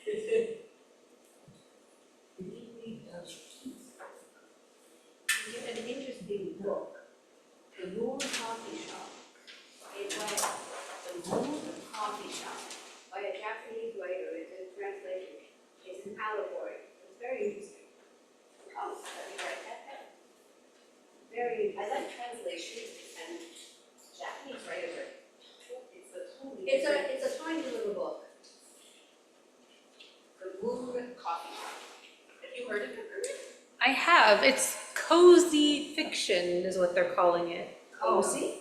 You get an interesting book, The Moon Coffee Shop. It's like The Moon Coffee Shop by a Japanese writer. It's a translation. It's an allegory. It's very interesting. Oh, let me write that down. Very I interesting. like translations and Japanese writers are, it's a totally It's different. a tiny little book. The Moon Coffee Shop. Have you heard of it, Maria? I have. It's cozy fiction is what they're calling it. Cozy?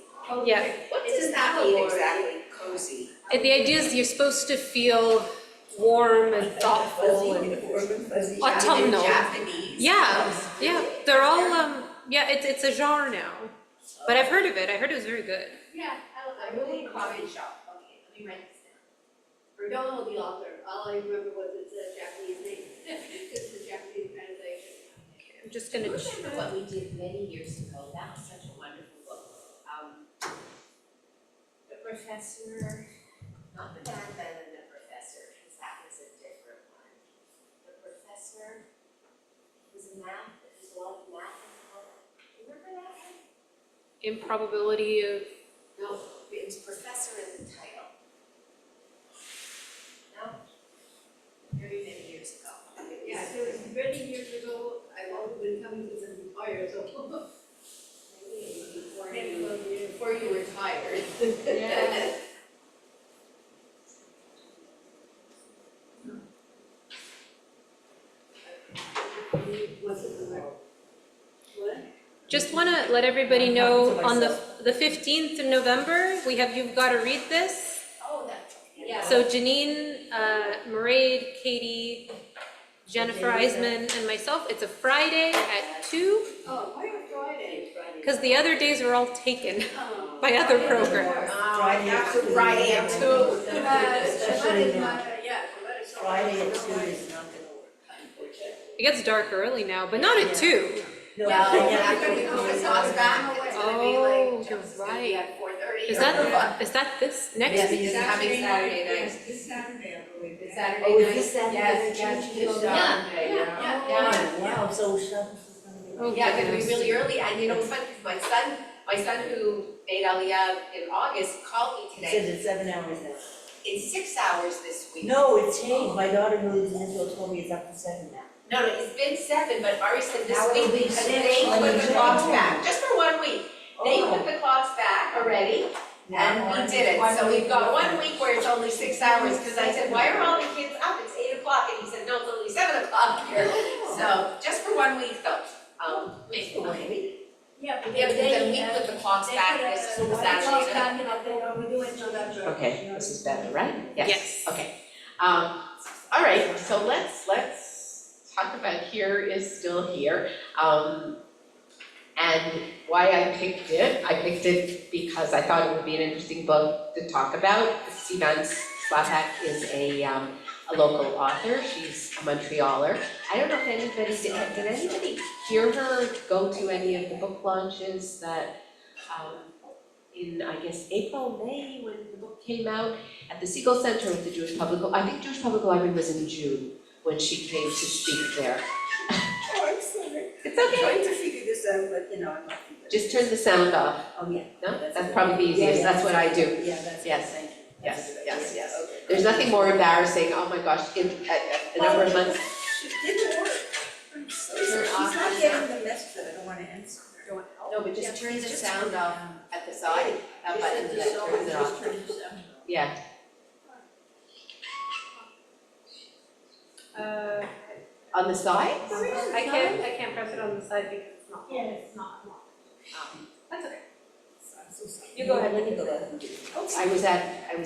Yeah. What It's does an that mean allegory. exactly, cozy? And the idea is you're supposed to feel warm and thoughtful and autumnal. In Japanese? Yeah. They're all yeah, it's a genre now. But I've heard of it. I heard it was very good. Yeah, I The really Moon Coffee Shop. Okay, let me write this down. or don't know the author. All I remember was it's a Japanese name. It's a Japanese translation. I'm just Do gonna you remember what we did many years ago? That was such a wonderful book. The Professor, not the Madman and the Professor, because that was a different one. The Professor was a math, there's a lot of math in the book. Remember that one? improbability of No, it was Professor in the title. No? Very many years ago. Yeah, so it was many years ago. I've only been coming to the fire, so Maybe before maybe you, 12 years. before you retired. Yeah. What's it about? What? just want to let everybody know on the 15th of November, you've got to read this. Oh, that's, Yeah. So Janine, Mairead, Katie, Jennifer Eisman, and myself, it's a Friday at 2, Oh, why on Friday? because the other days are all taken Oh. by other programs. Friday after Friday at 2. Friday at 2 is not gonna work, unfortunately. It gets dark early now, but not at 2. No, Well, yeah. after we put the sauce back, it's gonna be like, Oh, it's you're gonna be right. at 4:30. Is that this next Yes, week? it's coming Saturday night. Yes, this Saturday, I believe. It's Saturday Oh, is night. this Saturday Yes, night? yes, Yeah. this Saturday, yeah. Oh, wow, so Shabbos is gonna be. Oh, Yeah, gonna be goodness. really early, and you know, it's funny, because my son who made Aliyah in August called me It says today. it's 7 hours now. It's 6 hours this week. No, it's changed, my daughter who lives in Israel told me it's up to 7 now. No, it's been 7, but Ari said this Now it'll week, be because 6 they when put you the get clocks home. back, just for 1 week. They Oh. put the clocks back already, and we did it, so we've got 1 week where it's only 6 hours, because I said, why are all the kids up, it's 8 o'clock, and he said, no, it's only 7 o'clock here. So, just for 1 week though, make it 1 week. Yeah, but Yeah, but then we put the clocks back this Saturday night. Okay, this is better, right? Yes. Okay. All right, so let's talk about Here is Still Here. And why I picked it because I thought it would be an interesting book to talk about. Sivan Slapak is a local author. She's a Montrealer. I don't know if anybody did anybody hear her go to any of the book launches that in, I guess, April, May, when the book came out at the Segal Center at the Jewish Public, I think Jewish Public Library was in June when she came to speak there. Oh, I'm sorry. It's I'm okay. trying to figure this out, but you know, I'm not. Just turn the sound off. Oh, yeah. No, that's probably the easiest. That's what I do. Yeah, that's. Yes. Thank you. Yes, That's a good yes, idea. yes. Okay. There's nothing more embarrassing, oh my gosh, in a number of months. It didn't work. I'm so sorry. Turn She's off not the getting the message that I don't wanna answer. No, but just turn the Just sound turn it off down. at the side, that button that turns it off. Yeah. On the side? I can't press it on the side because it's not. Yeah, it's not. That's okay. I'm so sorry. You go ahead. Let me go ahead. I was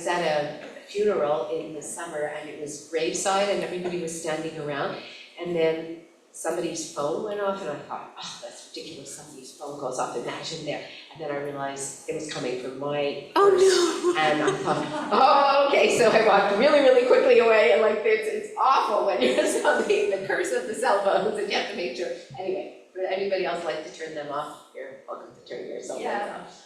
at a funeral in the summer and it was graveside and everybody was standing around. And then somebody's phone went off and I thought, oh, that's ridiculous, somebody's phone goes off, imagine there. And then I realized it was coming from my purse. Oh And I thought, oh, okay, so I walked really, really quickly away and like it's awful when you're something, the curse of the cell phones and you have to make sure. Anyway, would anybody else like to turn them off? You're welcome to turn your cell phone off.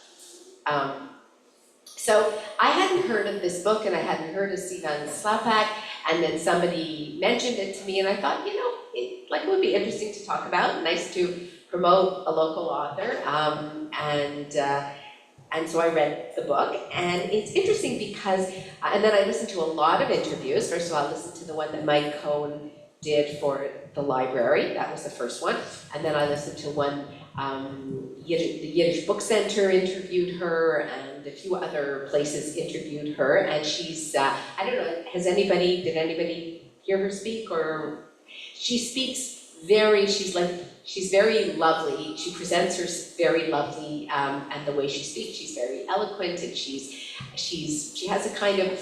So I hadn't heard of this book and I hadn't heard of Sivan Slapak, and then somebody mentioned it to me and I thought, it would be interesting to talk about, nice to promote a local author, and so I read the book, and it's interesting because, and then I listened to a lot of interviews. First of all, I listened to the one that Mike Cohn did for the library, that was the first one, and then I listened to one, the Yiddish Book Center interviewed her, and a few other places interviewed her, and she's, I don't know, did anybody hear her speak, or, she speaks she's very lovely, she presents her very lovely, and the way she speaks, she's very eloquent, and she has a kind of,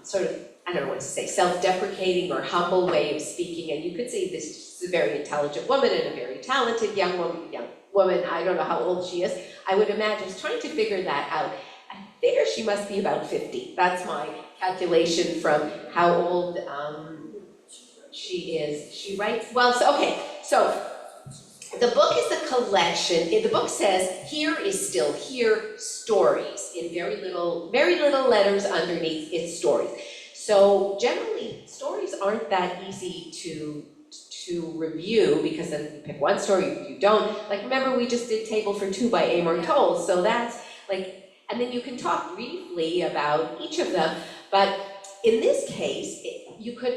sort of, I don't know what to say, self-deprecating or humble way of speaking, and you could say this is a very intelligent woman and a very talented young woman, I don't know how old she is, I would imagine, I was trying to figure that out. I figure she must be about 50, that's my calculation from how old, she is. She writes, so the book is a collection, the book says, here is still here, stories, in very little letters underneath its stories. So generally, stories aren't that easy to review, because then you pick one story, you don't. Like, remember we just did Table for Two by Amor Towles, so that's like, and then you can talk briefly about each of them, but in this case,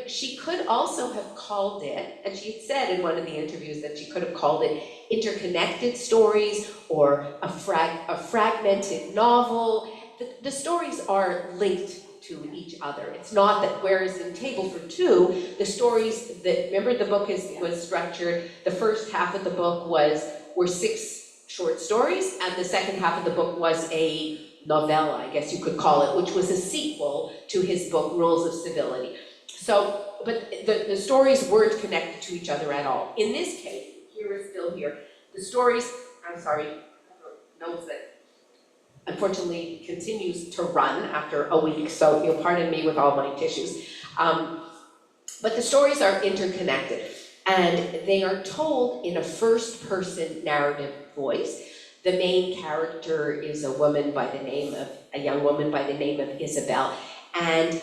she could also have called it, and she had said in one of the interviews that she could have called it interconnected stories or a fragmented novel. The stories are linked to each other. It's not that, whereas in Table for Two, the stories that, remember the book was structured, the first half of the book were 6 short stories, and the second half of the book was a novella, I guess you could call it, which was a sequel to his book, Rules of Civility. So, but the stories weren't connected to each other at all. In this case, here is still here. The stories, I'm sorry, notes that unfortunately continues to run after a week, so you'll pardon me with all my tissues. But the stories are interconnected, and they are told in a first-person narrative voice. The main character is a young woman by the name of Isabel, and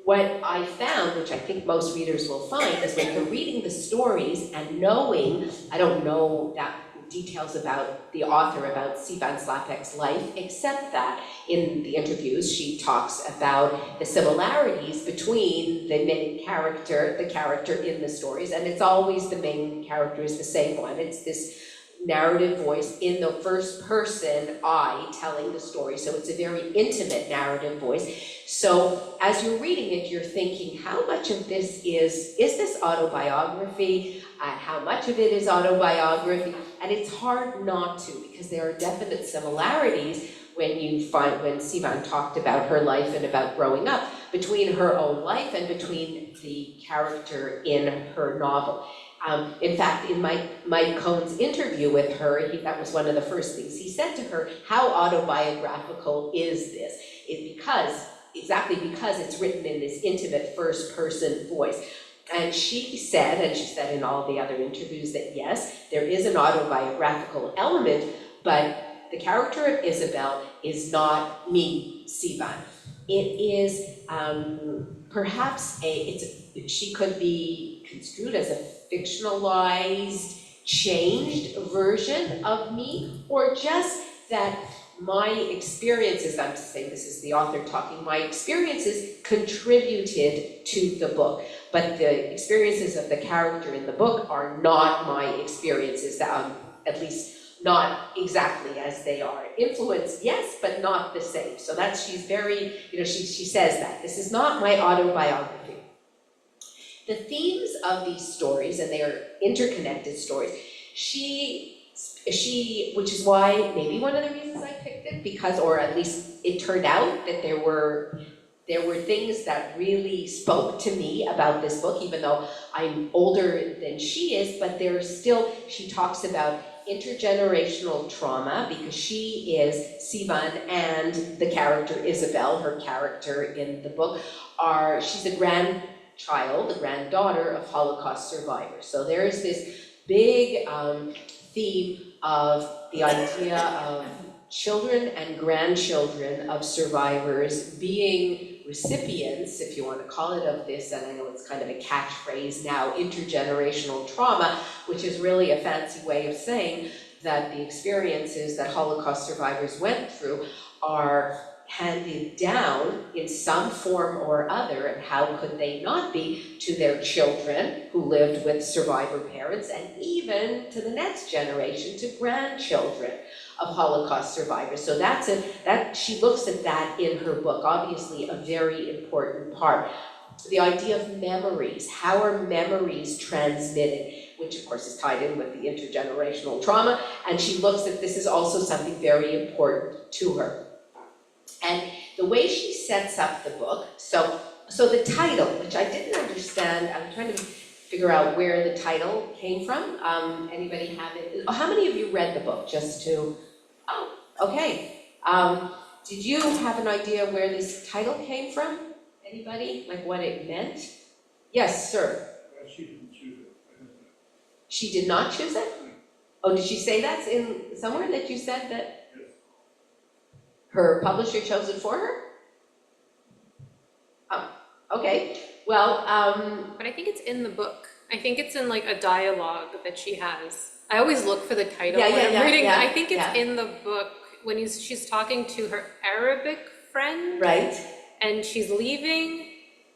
what I found, which I think most readers will find, is when you're reading the stories and knowing, I don't know that details about the author, about Sivan Slapak's life, except that in the interviews she talks about the similarities between the main character, the character in the stories, and it's always the main character is the same one. It's this narrative voice in the first person, I telling the story, so it's a very intimate narrative voice. So as you're reading it, you're thinking, how much of this is this autobiography? How much of it is autobiography? And it's hard not to, because there are definite similarities when Sivan talked about her life and about growing up, between her own life and between the character in her novel. In fact, in Mike Cohn's interview with her, that was one of the first things he said to her, how autobiographical is this? Exactly because it's written in this intimate first-person voice. And she said in all the other interviews, that yes, there is an autobiographical element, but the character of Isabel is not me, Sivan. It is perhaps she could be construed as a fictionalized, changed version of me, or just that my experiences, I'm saying this is the author talking, my experiences contributed to the book, but the experiences of the character in the book are not my experiences, at least not exactly as they are. Influenced, yes, but not the same. So she's very, she says that. This is not my autobiography. The themes of these stories, and they are interconnected stories, which is why maybe one of the reasons I picked it, because, or at least it turned out that there were things that really spoke to me about this book, even though I'm older than she is, but she talks about intergenerational trauma, because she is Sivan and the character Isabel, her character in the book, she's a granddaughter of Holocaust survivors. So there is this big theme of the idea of children and grandchildren of survivors being recipients, if you want to call it, of this, and I know it's kind of a catchphrase now, intergenerational trauma, which is really a fancy way of saying that the experiences that Holocaust survivors went through are handed down in some form or other, and how could they not be, to their children who lived with survivor parents, and even to the next generation, to grandchildren of Holocaust survivors. So that she looks at that in her book, obviously a very important part. The idea of memories, how are memories transmitted, which of course is tied in with the intergenerational trauma, and she looks at this is also something very important to her. And the way she sets up the book, so the title, which I didn't understand, I'm trying to figure out where the title came from. Anybody have it? How many of you read the book? Just to, oh, okay. Did you have an idea where this title came from? Anybody? Like what it meant? Yes, sir. She didn't choose it. She did not choose it? Oh, did she say that's in somewhere that you said that? Yes. Her publisher chose it for her? Oh, okay. Well, But I think it's in the book. I think it's in like a dialogue that she has. I always look for the title when I'm reading. I think it's in the book when she's talking to her Arabic friend. right. And she's leaving,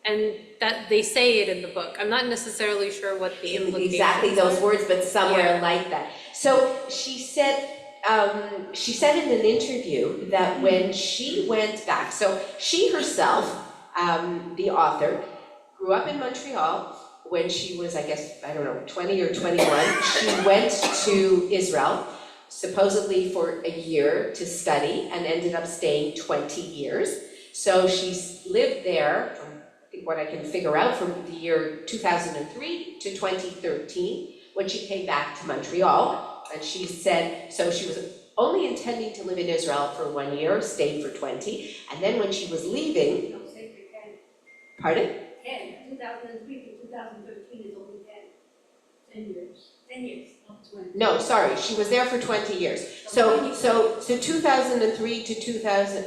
and that they say it in the book. I'm not necessarily sure what the implications Exactly those are. words, but somewhere like that. So she said in an interview that when she went back, so she herself, the author, grew up in Montreal. When she was, I guess, 20 or 21, she went to Israel, supposedly for a year to study, and ended up staying 20 years. So she's lived there from, I think what I can figure out, from the year 2003 to 2013, when she came back to Montreal. And she said, so she was only intending to live in Israel for 1 year, stayed for 20, and then when she was leaving, No, say for 10. pardon? 10, 2003 to 2013 is only 10. 10 years. 10 years, not 20. No, sorry, she was there for 20 years. So 2003 to 2000,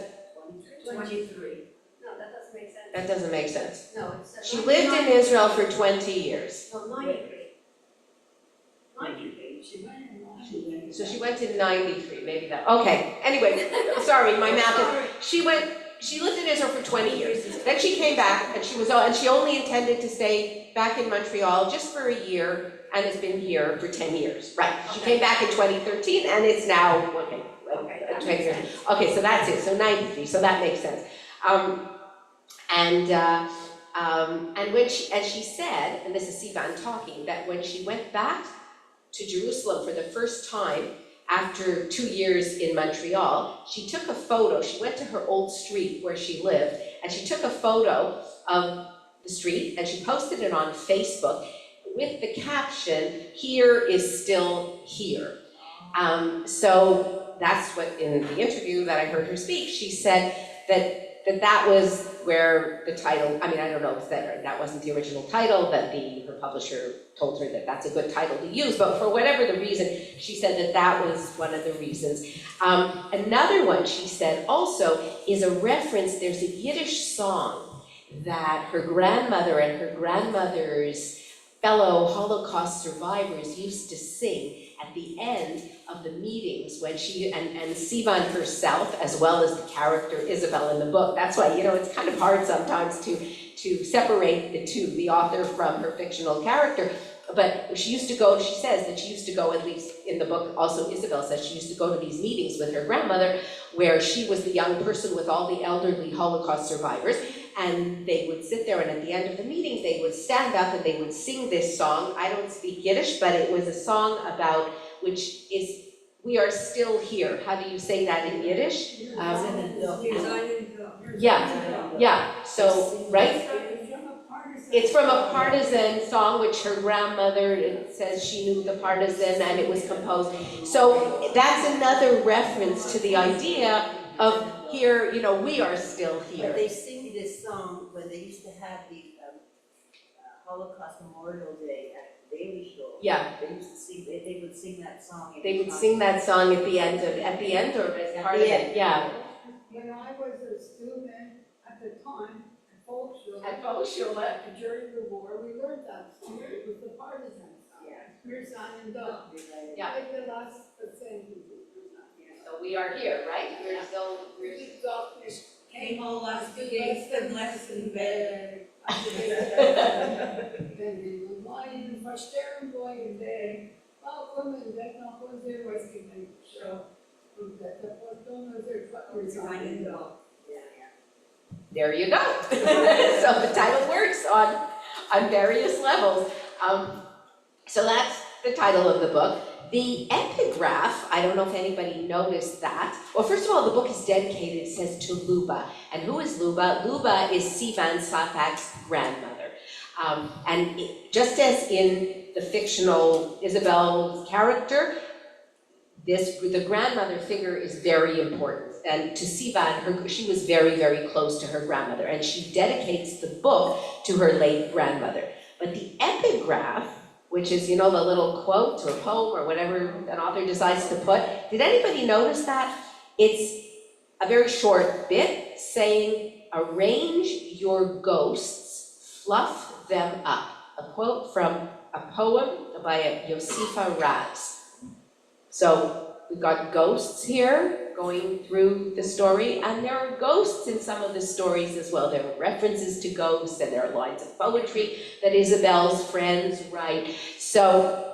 23. No, that doesn't make sense. that doesn't make sense. No, it's. She lived in Israel for 20 years. No, 93. 93. She went in. So she went in 93, maybe that, okay, anyway, sorry, my math is, she lived in Israel for 20 years. Then she came back and she only intended to stay back in Montreal just for a year and has been here for 10 years, right. She came back in 2013 and it's now, okay, 20 years. Okay, so that's it, so 93, so that makes sense. And when she said, and this is Sivan talking, that when she went back to Jerusalem for the first time after 2 years in Montreal, she took a photo. She went to her old street where she lived, and she took a photo of the street, and she posted it on Facebook with the caption, "Here is still here." So that's what, in the interview that I heard her speak, she said that was where the title, I mean, I don't know if that wasn't the original title, that her publisher told her that that's a good title to use, but for whatever the reason, she said that was one of the reasons. Another one she said also is a reference, there's a Yiddish song that her grandmother and her grandmother's fellow Holocaust survivors used to sing at the end of the meetings when she, and Sivan herself, as well as the character Isabel in the book. That's why, it's kind of hard sometimes to separate the two, the author from her fictional character. But she says that she used to go, at least in the book, also Isabel says she used to go to these meetings with her grandmother, where she was the young person with all the elderly Holocaust survivors, and they would sit there, and at the end of the meeting, they would stand up and they would sing this song. I don't speak Yiddish, but it was a song about, which is, "We are still here." How do you say that in Yiddish? Yeah, so, right? It's from a partisan song, which her grandmother, it says she knew the partisan, and it was composed. So that's another reference to the idea of here, we are still here. But they sing this song when they used to have the Holocaust Memorial Day at the Daily Show. Yeah. They used to sing, they they would sing that song. every They would time. sing that song at the end or as part of it, yeah. When I was a student at the time, at Volkswagen. At Volkswagen. During the war, we learned that song, it was the partisan song. Yeah. We're signing up. Yeah. Like the last percent. So we are here, right? We're still, Came all last less than bed. Wenn wir meinen Verstärkung wollen, warum wird noch unsere Westgemeinde show? Und der Porton ist We're signing der up. Yeah. there you go. So the title works on various levels. So that's the title of the book. The epigraph, I don't know if anybody noticed that. Well, first of all, the book is dedicated, it says to Luba. And who is Luba? Luba is Sivan Slapak's grandmother. Just as in the fictional Isabel character, the grandmother figure is very important. And to Sivan, she was very, very close to her grandmother. And she dedicates the book to her late grandmother. But the epigraph, which is, the little quote or poem or whatever an author decides to put. Did anybody notice that? It's a very short bit saying, arrange your ghosts, fluff them up. A quote from a poem by Josefa Raz. So we've got ghosts here going through the story, and there are ghosts in some of the stories as well. There are references to ghosts, and there are lines of poetry that Isabel's friends write. So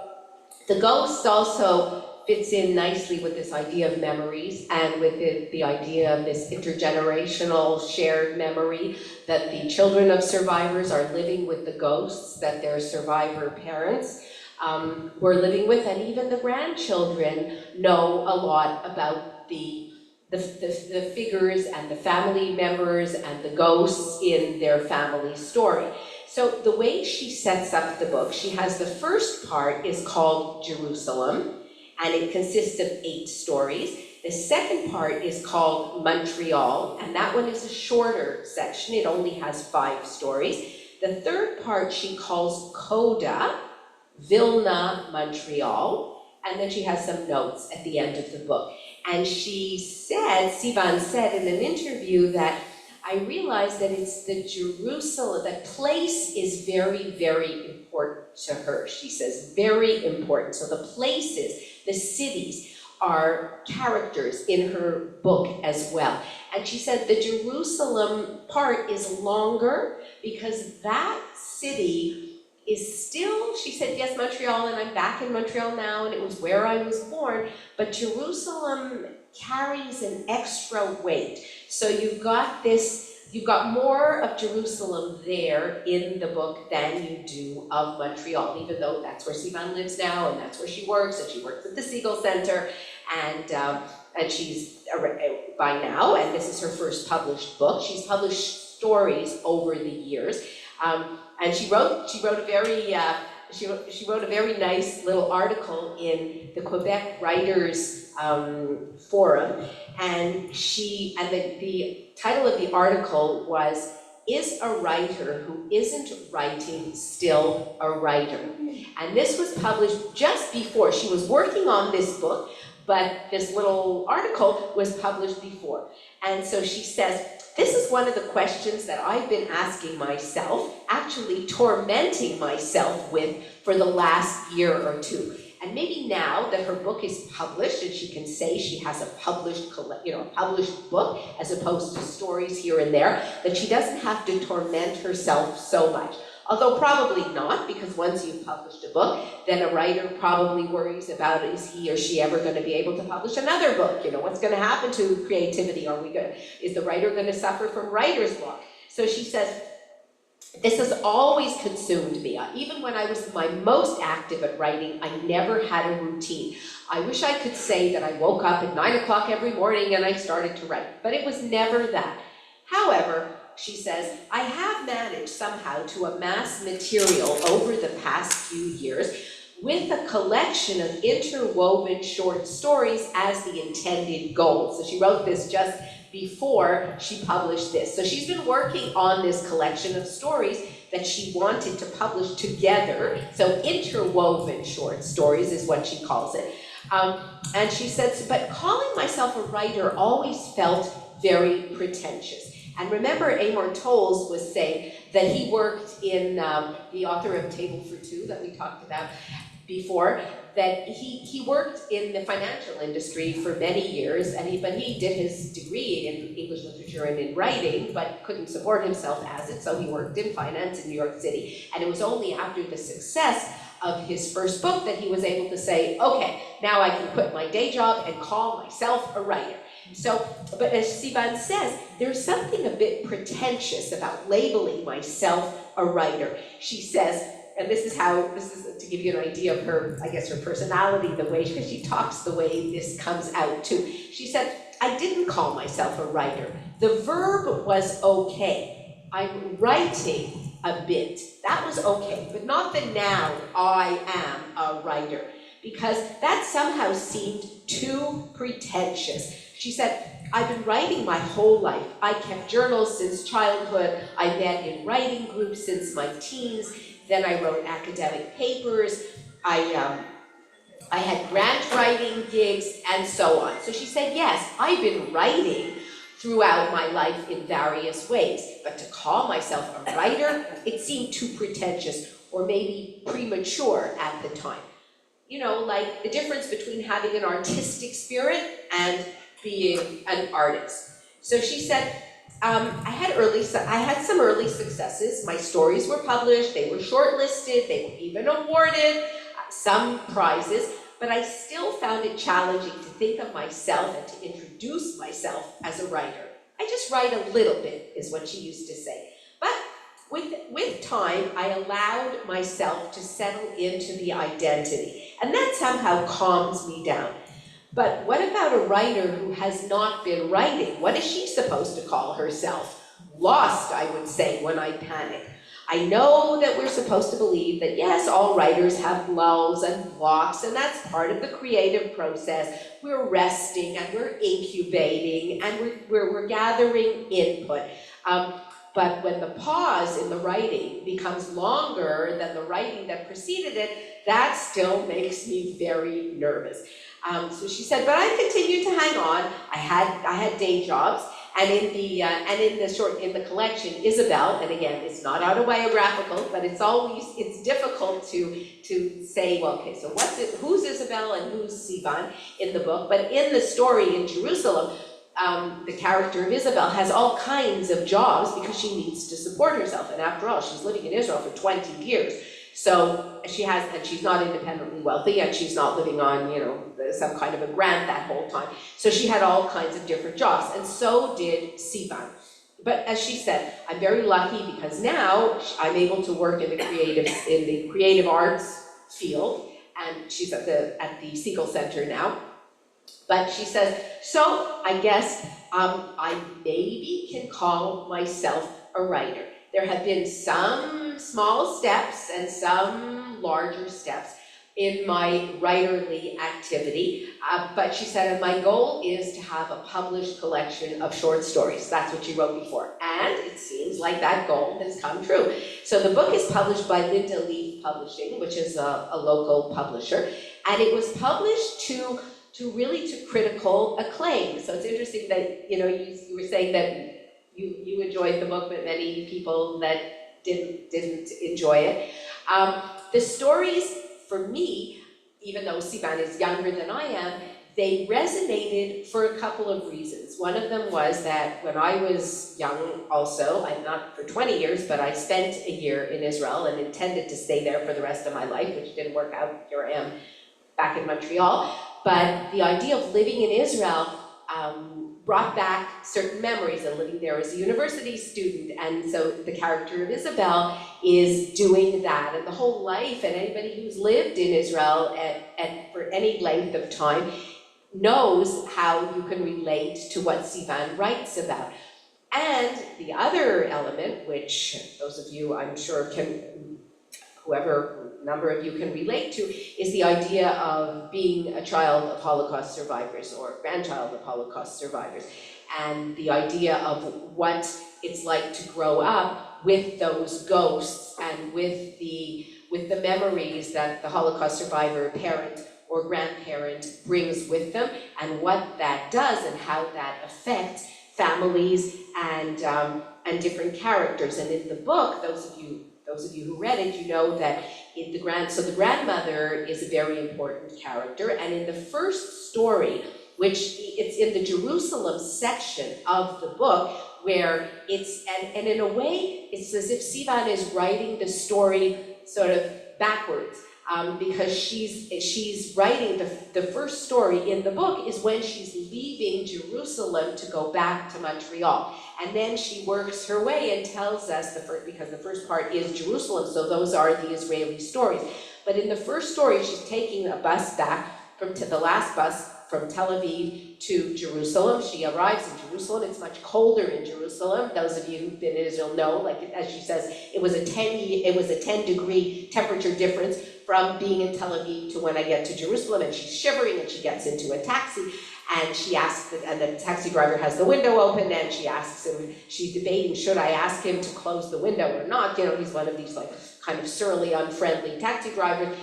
the ghosts also fits in nicely with this idea of memories and with the idea of this intergenerational shared memory that the children of survivors are living with the ghosts that their survivor parents were living with, and even the grandchildren know a lot about the figures and the family members and the ghosts in their family story. So the way she sets up the book, she has the first part is called Jerusalem, and it consists of 8 stories. The second part is called Montreal, and that one is a shorter section. It only has 5 stories. The third part she calls Coda, Vilna, Montreal, and then she has some notes at the end of the book. And Sivan said in an interview that I realized that it's the Jerusalem, the place is very, very important to her. She says, very important. So the places, the cities are characters in her book as well. And she said the Jerusalem part is longer because that city is still, she said, yes, Montreal, and I'm back in Montreal now, and it was where I was born, but Jerusalem carries an extra weight. So you've got more of Jerusalem there in the book than you do of Montreal, even though that's where Sivan lives now, and that's where she works at the Siegel Center, and she's, by now, and this is her first published book, she's published stories over the years. And she wrote a very nice little article in the Quebec Writers Forum, and the title of the article was, "Is a writer who isn't writing still a writer?" And this was published just before she was working on this book, but this little article was published before. And so she says, this is one of the questions that I've been asking myself, actually tormenting myself with for the last year or two. And maybe now that her book is published and she can say she has a published book as opposed to stories here and there, that she doesn't have to torment herself so much. Although probably not, because once you've published a book, then a writer probably worries about, is he or she ever going to be able to publish another book? What's going to happen to creativity? Is the writer going to suffer from writer's block? So she says, this has always consumed me. Even when I was my most active at writing, I never had a routine. I wish I could say that I woke up at 9 o'clock every morning and I started to write, but it was never that. However, she says, I have managed somehow to amass material over the past few years with a collection of interwoven short stories as the intended goal. So she wrote this just before she published this. So she's been working on this collection of stories that she wanted to publish together, so interwoven short stories is what she calls it. And she says, but calling myself a writer always felt very pretentious. And remember, Amor Towles was saying that he worked in, the author of Table for Two that we talked about before, that he worked in the financial industry for many years, but he did his degree in English literature and in writing, but couldn't support himself as it, so he worked in finance in New York City. And it was only after the success of his first book that he was able to say, okay, now I can quit my day job and call myself a writer. So, but as Sivan says, there's something a bit pretentious about labeling myself a writer. She says, and this is to give you an idea of her, I guess her personality, the way, because she talks the way this comes out too. She said, I didn't call myself a writer. The verb was okay. I'm writing a bit. That was okay, but not the noun, I am a writer, because that somehow seemed too pretentious. She said, I've been writing my whole life. I kept journals since childhood. I met in writing groups since my teens. Then I wrote academic papers. I had grant writing gigs and so on. So she said, yes, I've been writing throughout my life in various ways, but to call myself a writer, it seemed too pretentious or maybe premature at the time. You know, like the difference between having an artistic spirit and being an artist. So she said, I had some early successes. My stories were published, they were shortlisted, they were even awarded some prizes, but I still found it challenging to think of myself and to introduce myself as a writer. I just write a little bit, is what she used to say. But with time, I allowed myself to settle into the identity, and that somehow calms me down. But what about a writer who has not been writing? What is she supposed to call herself? Lost, I would say, when I panic. I know that we're supposed to believe that, yes, all writers have lulls and blocks, and that's part of the creative process. We're resting and we're incubating and we're gathering input. But when the pause in the writing becomes longer than the writing that preceded it, that still makes me very nervous. So she said, but I continued to hang on. I had day jobs, and in the collection, Isabel, and again, it's not autobiographical, but it's difficult to say, well, okay, so who's Isabel and who's Sivan in the book? But in the story in Jerusalem, the character of Isabel has all kinds of jobs because she needs to support herself, and after all, she's living in Israel for 20 years. So she's not independently wealthy, and she's not living on, some kind of a grant that whole time. So she had all kinds of different jobs, and so did Sivan. But as she said, I'm very lucky because now I'm able to work in the creative arts field, and she's at the Siegel Center now. But she says, so I guess I maybe can call myself a writer. There have been some small steps and some larger steps in my writerly activity, but she said, and my goal is to have a published collection of short stories. That's what she wrote before, and it seems like that goal has come true. So the book is published by Linda Leaf Publishing, which is a local publisher, and it was published to critical acclaim. So it's interesting that, you were saying that you enjoyed the book, but many people that didn't enjoy it. The stories, for me, even though Sivan is younger than I am, they resonated for a couple of reasons. One of them was that when I was young also, I'm not for 20 years, but I spent a year in Israel and intended to stay there for the rest of my life, which didn't work out. Here I am back in Montreal. But the idea of living in Israel brought back certain memories of living there as a university student, and so the character of Isabel is doing that, and the whole life, and anybody who's lived in Israel for any length of time knows how you can relate to what Sivan writes about. And the other element, which those of you I'm sure number of you can relate to, is the idea of being a child of Holocaust survivors or grandchild of Holocaust survivors, and the idea of what it's like to grow up with those ghosts and with the memories that the Holocaust survivor parent or grandparent brings with them, and what that does and how that affects families and different characters. And in the book, those of you who read it, you know that the grandmother is a very important character, and in the first story, which it's in the Jerusalem section of the book, where it's, and in a way, it's as if Sivan is writing the story sort of backwards, because she's writing the first story in the book is when she's leaving Jerusalem to go back to Montreal. And then she works her way and tells us, because the first part is Jerusalem, so those are the Israeli stories. But in the first story, she's taking a bus back the last bus from Tel Aviv to Jerusalem. She arrives in Jerusalem. It's much colder in Jerusalem. Those of you who've been in Israel know, like as she says, it was a 10-degree temperature difference from being in Tel Aviv to when I get to Jerusalem, and she's shivering, and she gets into a taxi, and she asks, and the taxi driver has the window open, and she asks him, she's debating, should I ask him to close the window or not? You know, he's one of these like kind of surly, unfriendly taxi drivers,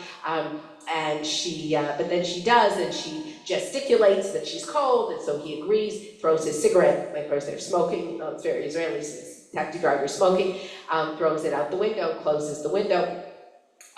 and she, but then she does, and she gesticulates that she's cold, and so he agrees, throws his cigarette, of course they're smoking, it's very Israeli, taxi driver smoking, throws it out the window, closes the window,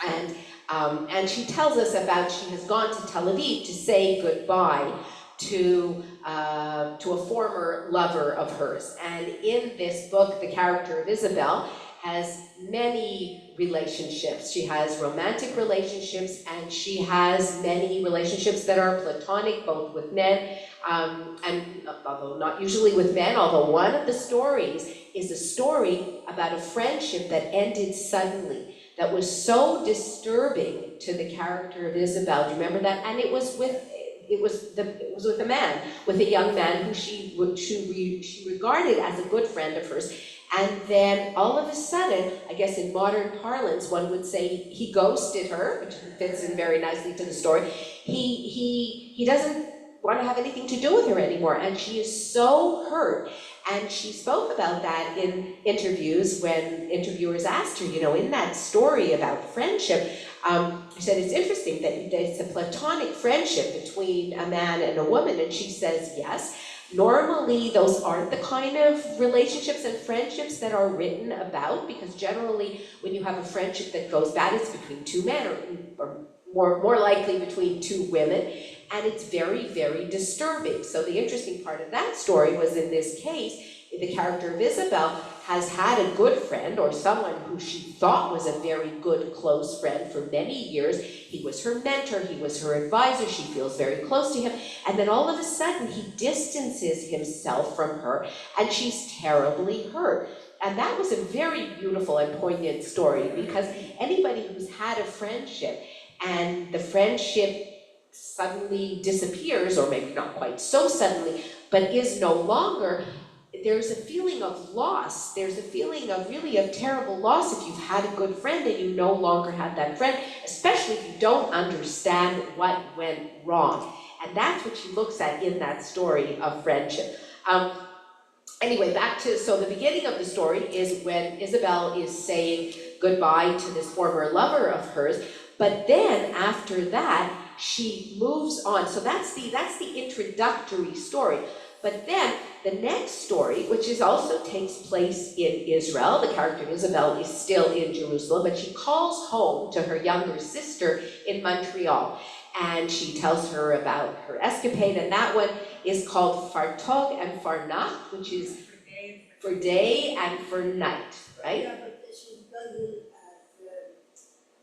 and she tells us about she has gone to Tel Aviv to say goodbye to a former lover of hers. And in this book, the character of Isabel has many relationships. She has romantic relationships, and she has many relationships that are platonic, both with men, and although not usually with men, although one of the stories is a story about a friendship that ended suddenly, that was so disturbing to the character of Isabel. Do you remember that? And it was with a man, with a young man who she regarded as a good friend of hers. And then all of a sudden, I guess in modern parlance, one would say he ghosted her, which fits in very nicely to the story. He doesn't want to have anything to do with her anymore, and she is so hurt. And she spoke about that in interviews when interviewers asked her, you know, in that story about friendship, she said, it's interesting that it's a platonic friendship between a man and a woman, and she says, yes. Normally, those aren't the kind of relationships and friendships that are written about, because generally, when you have a friendship that goes bad, it's between two men, or more likely between two women, and it's very, very disturbing. So the interesting part of that story was, in this case, the character of Isabel has had a good friend, or someone who she thought was a very good, close friend for many years. He was her mentor, he was her advisor, she feels very close to him, and then all of a sudden he distances himself from her, and she's terribly hurt. And that was a very beautiful and poignant story, because anybody who's had a friendship and the friendship suddenly disappears, or maybe not quite so suddenly, but is no longer, there's a feeling of loss. There's a feeling of really of terrible loss if you've had a good friend and you no longer have that friend, especially if you don't understand what went wrong. And that's what she looks at in that story of friendship. Anyway, so the beginning of the story is when Isabel is saying goodbye to this former lover of hers, but then after that, she moves on. So that's the introductory story. But then the next story, which also takes place in Israel, the character of Isabel is still in Jerusalem, but she calls home to her younger sister in Montreal. And she tells her about her escapade, and that one is called Fartog and Farnacht, which is for day and for night, right? Yeah, but she does it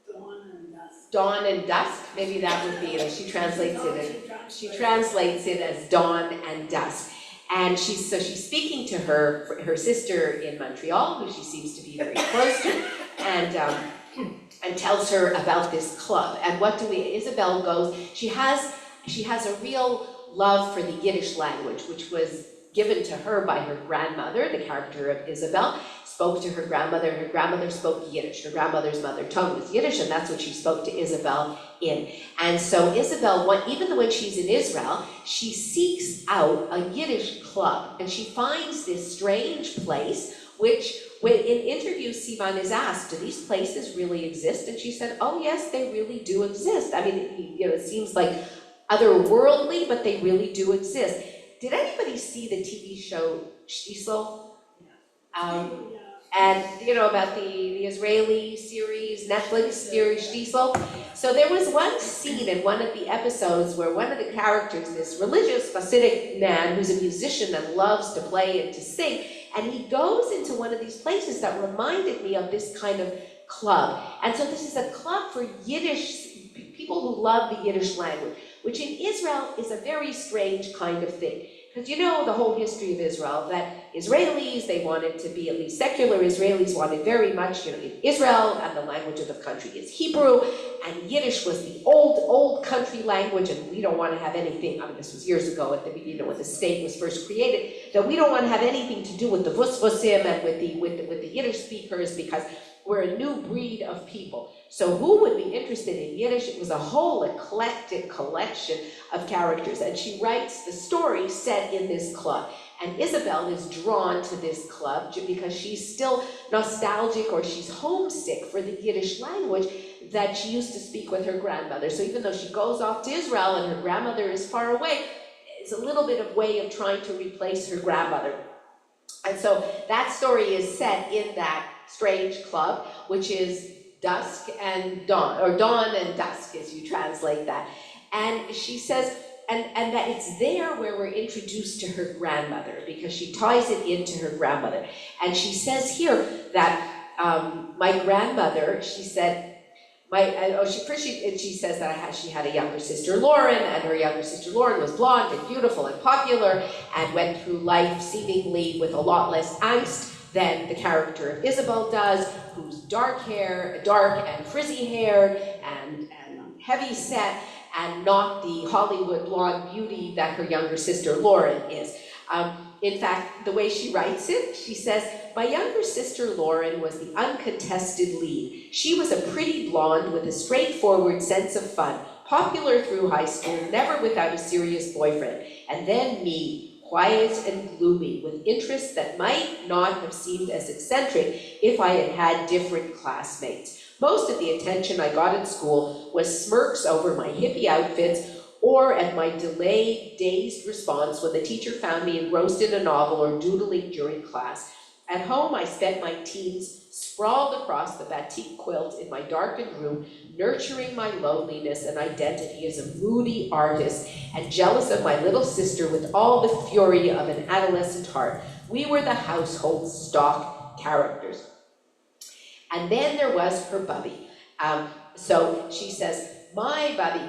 as dawn and dusk. Dawn and dusk, maybe that would be it. She translates it as dawn and dusk. And she's speaking to her sister in Montreal, who she seems to be very close to, and tells her about this club. And Isabel goes, she has a real love for the Yiddish language, which was given to her by her grandmother. The character of Isabel spoke to her grandmother spoke Yiddish, her grandmother's mother tongue was Yiddish, and that's what she spoke to Isabel in. And so Isabel, even when she's in Israel, she seeks out a Yiddish club, and she finds this strange place which when in interviews Sivan is asked, do these places really exist? And she said, oh yes, they really do exist. I mean, it seems like otherworldly, but they really do exist. Did anybody see the TV show Shtisel? And about the Israeli series, Netflix series Shtisel? So there was one scene in one of the episodes where one of the characters, this religious Hasidic man who's a musician and loves to play and to sing, and he goes into one of these places that reminded me of this kind of club. And so this is a club for Yiddish, people who love the Yiddish language, which in Israel is a very strange kind of thing. Because the whole history of Israel, that Israelis, they wanted to be, at least secular Israelis wanted very much, in Israel, and the language of the country is Hebrew, and Yiddish was the old country language, and we don't want to have anything, this was years ago at the beginning, when the state was first created, that we don't want to have anything to do with the Vusvusim and with the Yiddish speakers, because we're a new breed of people. So who would be interested in Yiddish? It was a whole eclectic collection of characters. And she writes the story set in this club. And Isabel is drawn to this club because she's still nostalgic, or she's homesick for the Yiddish language that she used to speak with her grandmother. So even though she goes off to Israel and her grandmother is far away, it's a little bit of way of trying to replace her grandmother. And so that story is set in that strange club, which is dusk and dawn, or dawn and dusk as you translate that. And she says, and that it's there where we're introduced to her grandmother, because she ties it into her grandmother. And she says here that my grandmother, she said, she says that she had a younger sister, Lauren, and her younger sister, Lauren, was blonde and beautiful and popular and went through life seemingly with a lot less angst than the character of Isabel does, who's dark and frizzy-haired and heavy set, and not the Hollywood blonde beauty that her younger sister, Lauren, is. In fact, the way she writes it, she says, my younger sister Lauren was the uncontested lead. She was a pretty blonde with a straightforward sense of fun, popular through high school, never without a serious boyfriend. And then me, quiet and gloomy, with interests that might not have seemed as eccentric if I had had different classmates. Most of the attention I got at school was smirks over my hippie outfits, or at my delayed, dazed response when the teacher found me engrossed in a novel or doodling during class. At home, I spent my teens sprawled across the batik quilt in my darkened room, nurturing my loneliness and identity as a moody artist, and jealous of my little sister with all the fury of an adolescent heart. We were the household stock characters. And then there was her bubby. So she says, my bubby.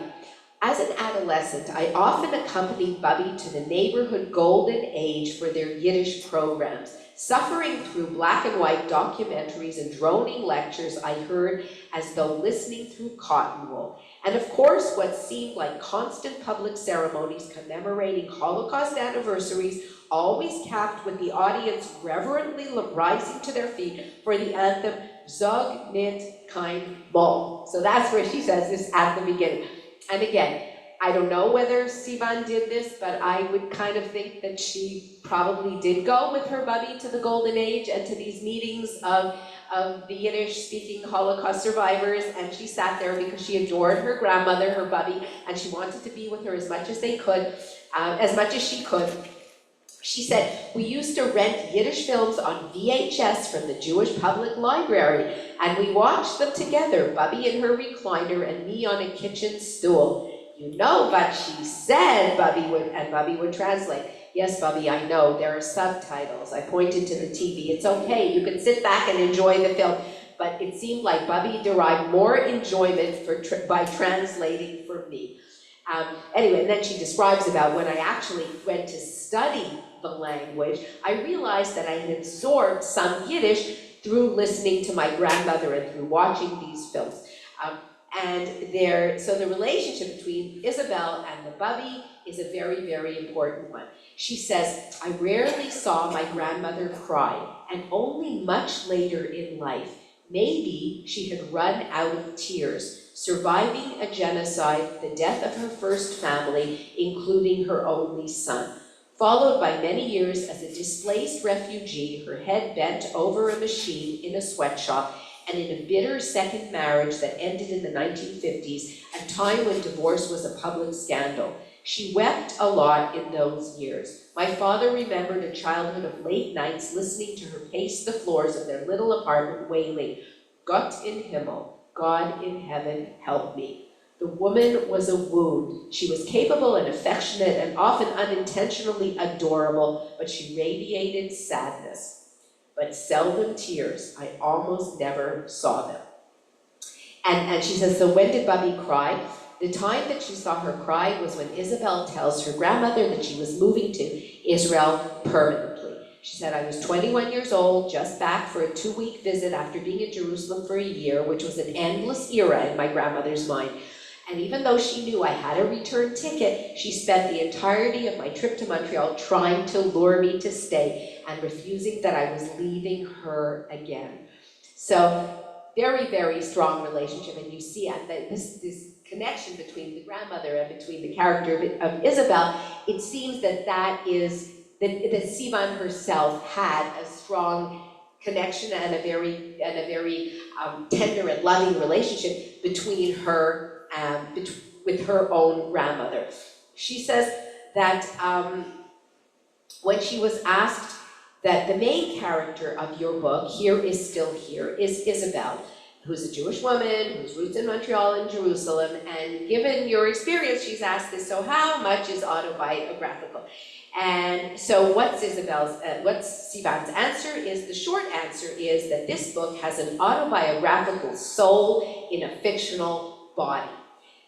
As an adolescent, I often accompanied Bubby to the neighborhood golden age for their Yiddish programs, suffering through black and white documentaries and droning lectures I heard as though listening through cotton wool. And of course, what seemed like constant public ceremonies commemorating Holocaust anniversaries, always capped with the audience reverently rising to their feet for the anthem, Zog nit kein Ball. So that's where she says this at the beginning. And again, I don't know whether Sivan did this, but I would kind of think that she probably did go with her bubby to the Golden Age and to these meetings of the Yiddish-speaking Holocaust survivors, and she sat there because she adored her grandmother, her bubby, and she wanted to be with her as much as they could, as much as she could. She said, we used to rent Yiddish films on VHS from the Jewish Public Library, and we watched them together, Bubby in her recliner and me on a kitchen stool. You know what she said, Bubby would translate. Yes, Bubby, I know, there are subtitles. I pointed to the TV. It's okay, you can sit back and enjoy the film. But it seemed like Bubby derived more enjoyment by translating for me. Anyway, and then she describes about when I actually went to study the language, I realized that I had absorbed some Yiddish through listening to my grandmother and through watching these films. So the relationship between Isabel and the bubby is a very, very important one. She says, I rarely saw my grandmother cry, and only much later in life, maybe she had run out of tears, surviving a genocide, the death of her first family, including her only son. followed by many years as a displaced refugee, her head bent over a machine in a sweatshop, and in a bitter second marriage that ended in the 1950s, a time when divorce was a public scandal. She wept a lot in those years. My father remembered a childhood of late nights listening to her pace the floors of their little apartment wailing, Gott in Himmel, God in heaven, help me. The woman was a wound. She was capable and affectionate and often unintentionally adorable, but she radiated sadness, but seldom tears. I almost never saw them. And she says, so when did Bubby cry? The time that she saw her cry was when Isabel tells her grandmother that she was moving to Israel permanently. She said, I was 21 years old, just back for a 2-week visit after being in Jerusalem for a year, which was an endless era in my grandmother's mind. And even though she knew I had a return ticket, she spent the entirety of my trip to Montreal trying to lure me to stay and refusing that I was leaving her again. So very, very strong relationship. And you see this connection between the grandmother and between the character of Isabel. It seems that that Sivan herself had a strong connection and a very tender and loving relationship between her with her own grandmother. She says that when she was asked that the main character of your book, Here Is Still Here, is Isabel, who's a Jewish woman, whose roots in Montreal and Jerusalem, and given your experience, she's asked this, so how much is autobiographical? And so what's Sivan's answer is, the short answer is that this book has an autobiographical soul in a fictional body.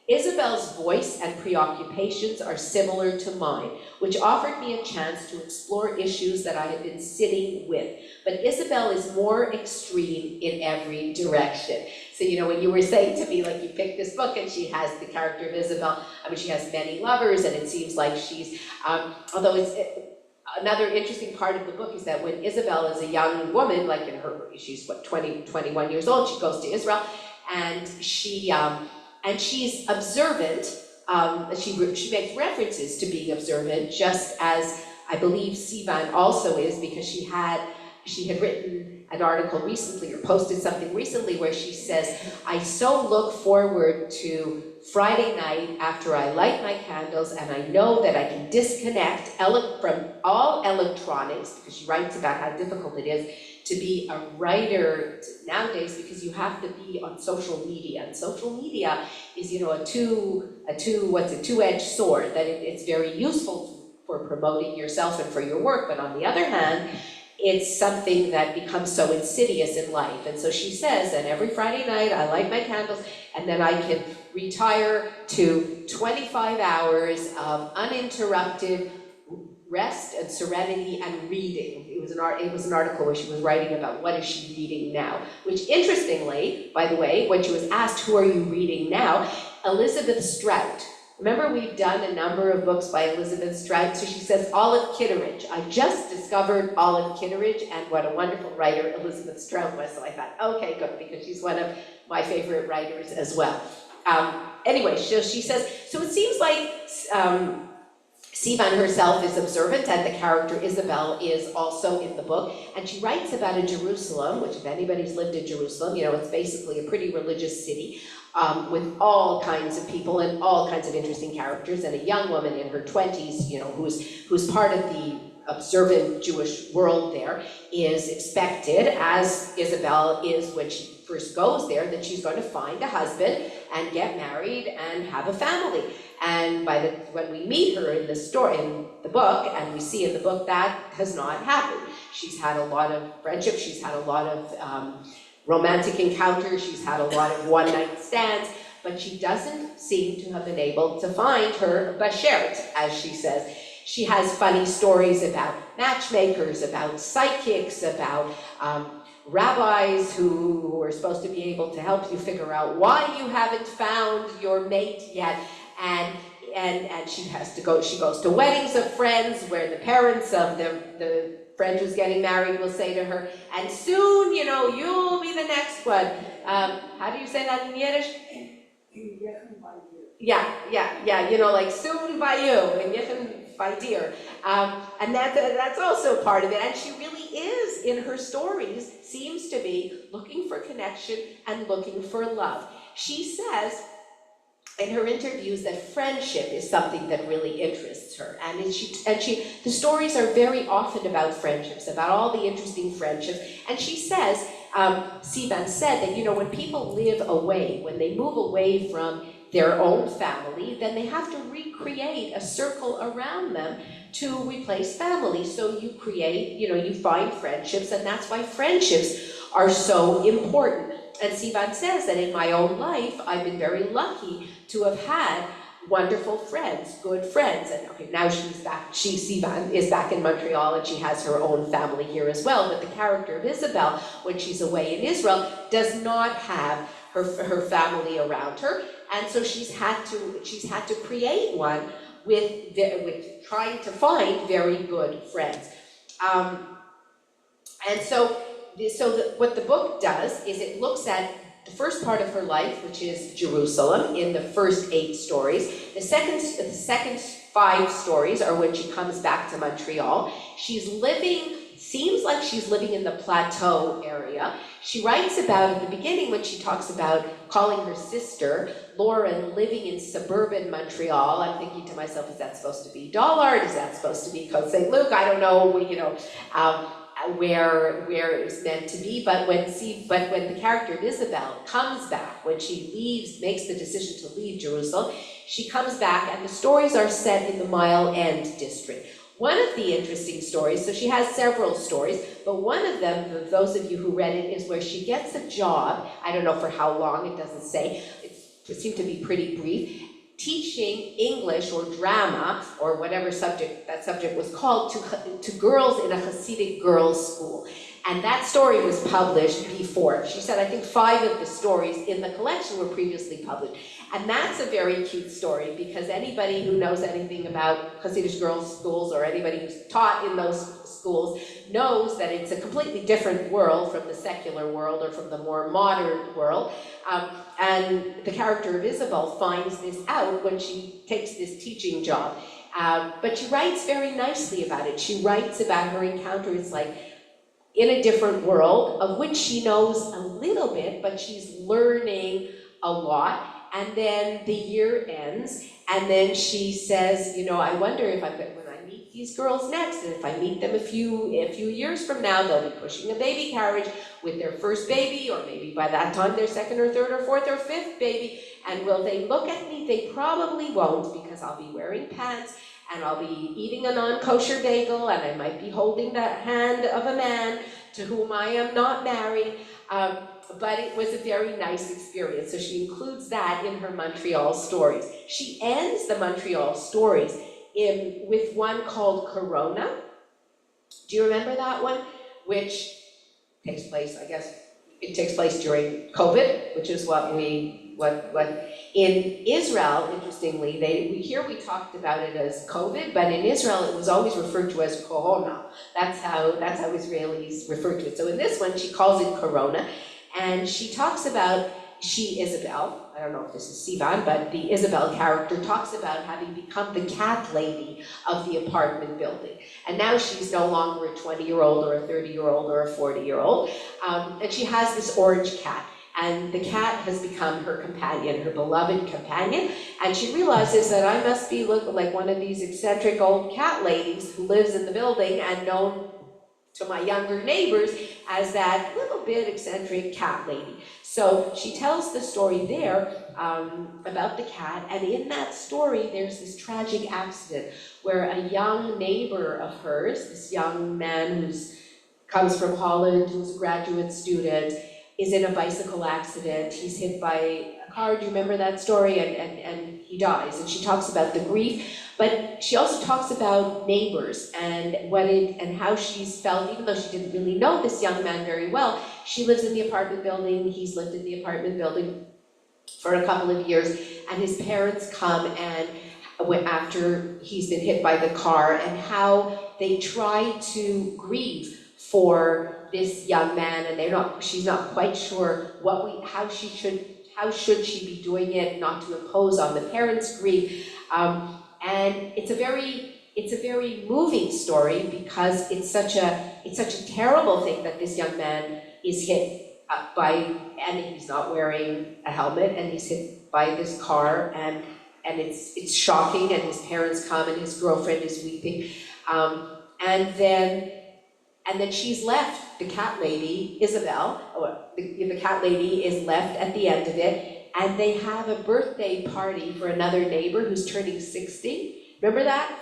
Isabel's voice and preoccupations are similar to mine, which offered me a chance to explore issues that I had been sitting with. But Isabel is more extreme in every direction. So, when you were saying to me, like, you picked this book and she has the character of Isabel, she has many lovers, and it seems like she's, although another interesting part of the book is that when Isabel is a young woman, like she's 21 years old, she goes to Israel, and she's observant. She makes references to being observant, just as I believe Sivan also is, because she had written an article recently, or posted something recently, where she says, I so look forward to Friday night after I light my candles, and I know that I can disconnect from all electronics, because she writes about how difficult it is to be a writer nowadays, because you have to be on social media, and social media is, a two-edged sword, that it's very useful for promoting yourself and for your work, but on the other hand, it's something that becomes so insidious in life. And so she says that every Friday night I light my candles, and then I can retire to 25 hours of uninterrupted rest and serenity and reading. It was an article where she was writing about what is she reading now, which interestingly, by the way, when she was asked, who are you reading now, Elizabeth Strout. Remember, we've done a number of books by Elizabeth Strout, so she says Olive Kitteridge. I just discovered Olive Kitteridge, and what a wonderful writer Elizabeth Strout was, so I thought, okay, good, because she's one of my favorite writers as well. Anyway, so she says, so it seems like Sivan herself is observant, and the character Isabel is also in the book, and she writes about a Jerusalem, which if anybody's lived in Jerusalem, it's basically a pretty religious city, with all kinds of people and all kinds of interesting characters, and a young woman in her 20s, who's part of the observant Jewish world there, is expected, as Isabel is when she first goes there, that she's going to find a husband and get married and have a family. And when we meet her in the book, and we see in the book that has not happened. She's had a lot of friendship, she's had a lot of romantic encounters, she's had a lot of one-night stands, but she doesn't seem to have been able to find her bashert, as she says. She has funny stories about matchmakers, about psychics, about rabbis who are supposed to be able to help you figure out why you haven't found your mate yet. And she goes to weddings of friends where the parents of the friend who's getting married will say to her, and soon, you'll be the next one. How do you say that in Yiddish? Yeah, like soon by you, and by deer. And that's also part of it. And she really is, in her stories, seems to be looking for connection and looking for love. She says in her interviews that friendship is something that really interests her. And the stories are very often about friendships, about all the interesting friendships. And she says, Sivan said that, when people live away, when they move away from their own family, then they have to recreate a circle around them to replace family. So you create, you find friendships, and that's why friendships are so important. And Sivan says that in my own life, I've been very lucky to have had wonderful friends, good friends. And okay, now she's back, Sivan is back in Montreal, and she has her own family here as well. But the character of Isabel, when she's away in Israel, does not have her family around her. And so she's had to create one with trying to find very good friends. What the book does is it looks at the first part of her life, which is Jerusalem, in the first 8 stories. The second 5 stories are when she comes back to Montreal. Seems like she's living in the plateau area. She writes about, at the beginning, when she talks about calling her sister, Lauren, living in suburban Montreal. I'm thinking to myself, is that supposed to be Dollard? Is that supposed to be Cote-Saint-Luc? I don't know, where it was meant to be, but when the character of Isabel comes back, when she makes the decision to leave Jerusalem, she comes back, and the stories are set in the Mile End district. One of the interesting stories, so she has several stories, but one of them, those of you who read it, is where she gets a job, I don't know for how long, it doesn't say, it seemed to be pretty brief, teaching English or drama, or whatever that subject was called, to girls in a Hasidic girls' school. And that story was published before. She said, I think 5 of the stories in the collection were previously published. And that's a very cute story, because anybody who knows anything about Hasidic girls' schools, or anybody who's taught in those schools, knows that it's a completely different world from the secular world, or from the more modern world. And the character of Isabel finds this out when she takes this teaching job. But she writes very nicely about it. She writes about her encounters in a different world, of which she knows a little bit, but she's learning a lot. And then the year ends, and then she says, I wonder if when I meet these girls next, and if I meet them a few years from now, they'll be pushing a baby carriage with their first baby, or maybe by that time their second or third or fourth or fifth baby, and will they look at me? They probably won't, because I'll be wearing pants, and I'll be eating a non-kosher bagel, and I might be holding the hand of a man to whom I am not married. But it was a very nice experience. So she includes that in her Montreal stories. She ends the Montreal stories with one called Corona. Do you remember that one? Which takes place, I guess, it takes place during COVID, which is what in Israel, interestingly, we talked about it as COVID, but in Israel it was always referred to as Corona. That's how Israelis refer to it. So in this one, she calls it Corona. And she talks about, Isabel, I don't know if this is Sivan, but the Isabel character talks about having become the cat lady of the apartment building. And now she's no longer a 20-year-old or a 30-year-old or a 40-year-old. And she has this orange cat. And the cat has become her companion, her beloved companion. And she realizes that I must be like one of these eccentric old cat ladies who lives in the building, and known to my younger neighbors as that little bit eccentric cat lady. So she tells the story there about the cat, and in that story there's this tragic accident where a young neighbor of hers, this young man who comes from Holland, who's a graduate student, is in a bicycle accident. He's hit by a car, do you remember that story? And he dies, and she talks about the grief. But she also talks about neighbors and how she's felt, even though she didn't really know this young man very well. She lives in the apartment building, he's lived in the apartment building for a couple of years, and his parents come and after he's been hit by the car, and how they try to grieve for this young man, and she's not quite sure how should she be doing it, not to impose on the parents' grief. And it's a very it's a very moving story because it's such a terrible thing that this young man is hit and he's not wearing a helmet, and he's hit by this car, and it's shocking, and his parents come, and his girlfriend is weeping, and then she's left, the cat lady, Isabel, the cat lady is left at the end of it, and they have a birthday party for another neighbor who's turning 60. Remember that?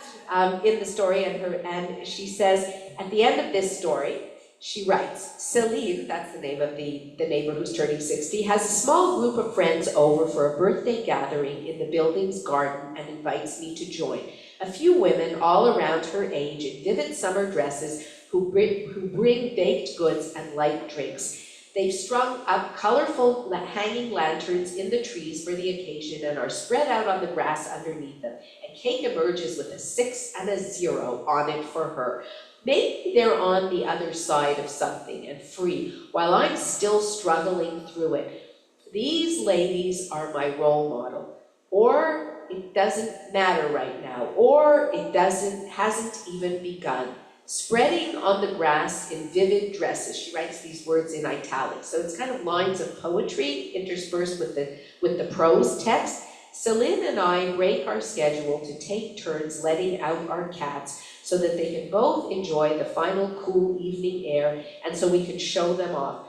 In the story, and she says, at the end of this story, she writes, Celine, that's the name of the neighbor who's turning 60, has a small group of friends over for a birthday gathering in the building's garden and invites me to join. A few women all around her age in vivid summer dresses who bring baked goods and light drinks. They've strung up colorful hanging lanterns in the trees for the occasion and are spread out on the grass underneath them. And cake emerges with a 6 and a 0 on it for her. Maybe they're on the other side of something and free, while I'm still struggling through it. These ladies are my role model. Or it doesn't matter right now. Or it hasn't even begun. Spreading on the grass in vivid dresses. She writes these words in italics. So it's kind of lines of poetry interspersed with the prose text. Celine and I break our schedule to take turns letting out our cats so that they can both enjoy the final cool evening air and so we can show them off.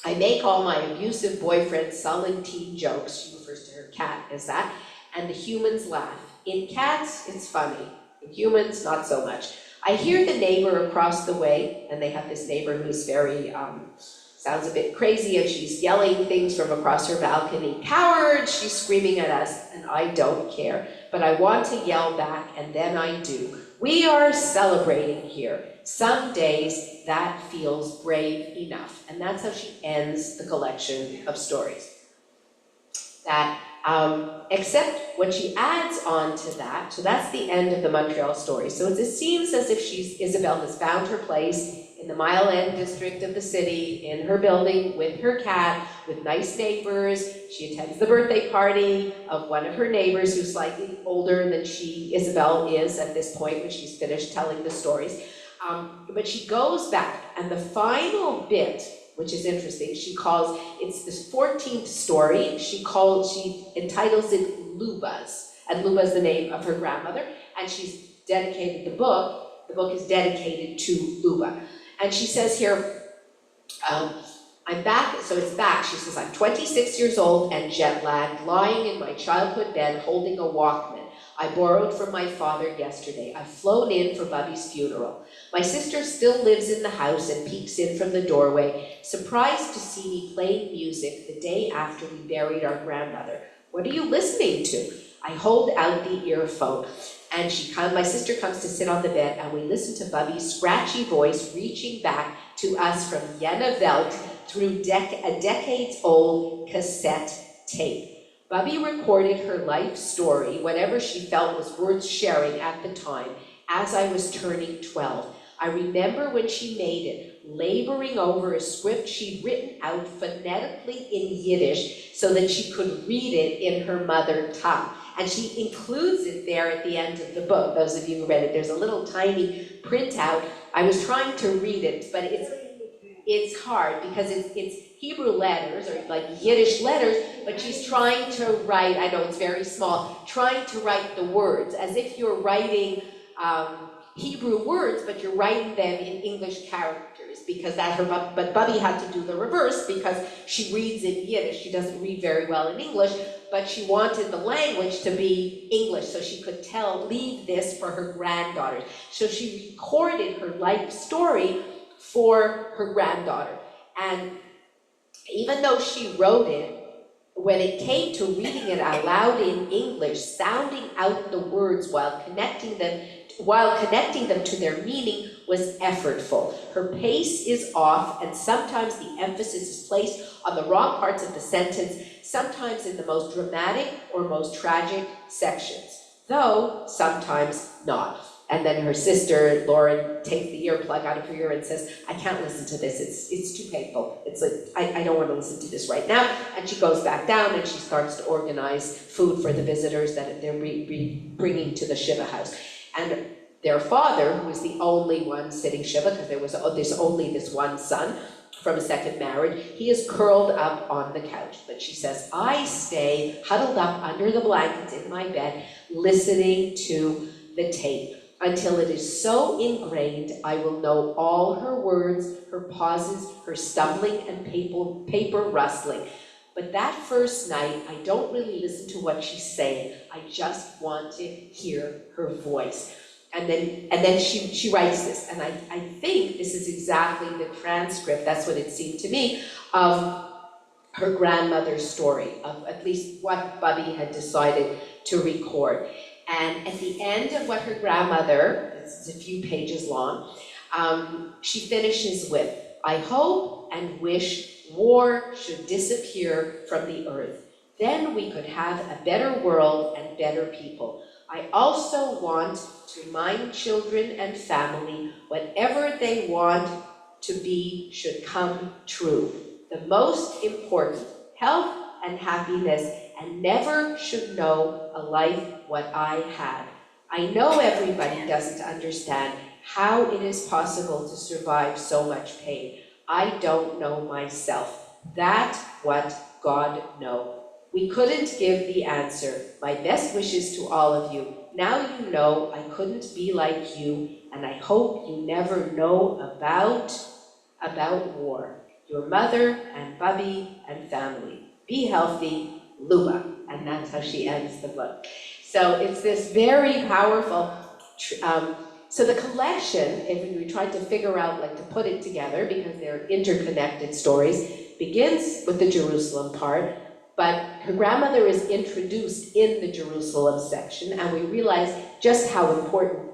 I make all my abusive boyfriend's sullen teen jokes, she refers to her cat as that, and the humans laugh. In cats, it's funny. In humans, not so much. I hear the neighbor across the way, and they have this neighbor who's very, sounds a bit crazy, and she's yelling things from across her balcony. Cowards, she's screaming at us, and I don't care. But I want to yell back, and then I do. We are celebrating here. Some days that feels brave enough. And that's how she ends the collection of stories. That, except when she adds on to that, so that's the end of the Montreal story. So it seems as if Isabel has found her place in the Mile End district of the city, in her building, with her cat, with nice neighbors. She attends the birthday party of one of her neighbors who's slightly older than Isabel is at this point when she's finished telling the stories. But she goes back, and the final bit, which is interesting, it's this 14th story, she entitles it Luba's, and Luba's the name of her grandmother, and she's dedicated the book is dedicated to Luba. And she says here, I'm back, so it's back, she says, I'm 26 years old and jet-lagged, lying in my childhood bed holding a Walkman I borrowed from my father yesterday. I've flown in for Bubby's funeral. My sister still lives in the house and peeks in from the doorway, surprised to see me playing music the day after we buried our grandmother. What are you listening to? I hold out the earphone, and my sister comes to sit on the bed, and we listen to Bubby's scratchy voice reaching back to us from Jena Welt through a decades-old cassette tape. Bubby recorded her life story, whatever she felt was worth sharing at the time, as I was turning 12. I remember when she made it, laboring over a script she'd written out phonetically in Yiddish so that she could read it in her mother tongue. And she includes it there at the end of the book. Those of you who read it, there's a little tiny printout. I was trying to read it, but it's hard because it's Hebrew letters or like Yiddish letters, but she's trying to write, I know it's very small, trying to write the words as if you're writing Hebrew words, but you're writing them in English characters but Bubby had to do the reverse because she reads in Yiddish. She doesn't read very well in English, but she wanted the language to be English so she could leave this for her granddaughters. So she recorded her life story for her granddaughter. And even though she wrote it, when it came to reading it out loud in English, sounding out the words while connecting them to their meaning was effortful. Her pace is off, and sometimes the emphasis is placed on the wrong parts of the sentence, sometimes in the most dramatic or most tragic sections, though sometimes not. And then her sister, Lauren, takes the earplug out of her ear and says, I can't listen to this, it's too painful. It's like, I don't want to listen to this right now. And she goes back down and she starts to organize food for the visitors that they're bringing to the Shiva house. And their father, who was the only one sitting Shiva, because there's only this one son from a second marriage, he is curled up on the couch. But she says, I stay huddled up under the blankets in my bed, listening to the tape, until it is so ingrained I will know all her words, her pauses, her stumbling and paper rustling. But that first night, I don't really listen to what she's saying. I just want to hear her voice. And then she writes this, and I think this is exactly the transcript, that's what it seemed to me, of her grandmother's story, of at least what Bubby had decided to record. And at the end of what her grandmother, this is a few pages long, she finishes with, I hope and wish war should disappear from the earth. Then we could have a better world and better people. I also want to remind children and family whatever they want to be should come true. The most important, health and happiness, and never should know a life what I had. I know everybody doesn't understand how it is possible to survive so much pain. I don't know myself. That's what God knows. We couldn't give the answer. My best wishes to all of you. Now you know I couldn't be like you, and I hope you never know about war. Your mother and Bubby and family. Be healthy, Luba. And that's how she ends the book. So it's this very powerful, so the collection, if we tried to figure out, like to put it together, because they're interconnected stories, begins with the Jerusalem part, but her grandmother is introduced in the Jerusalem section, and we realize just how important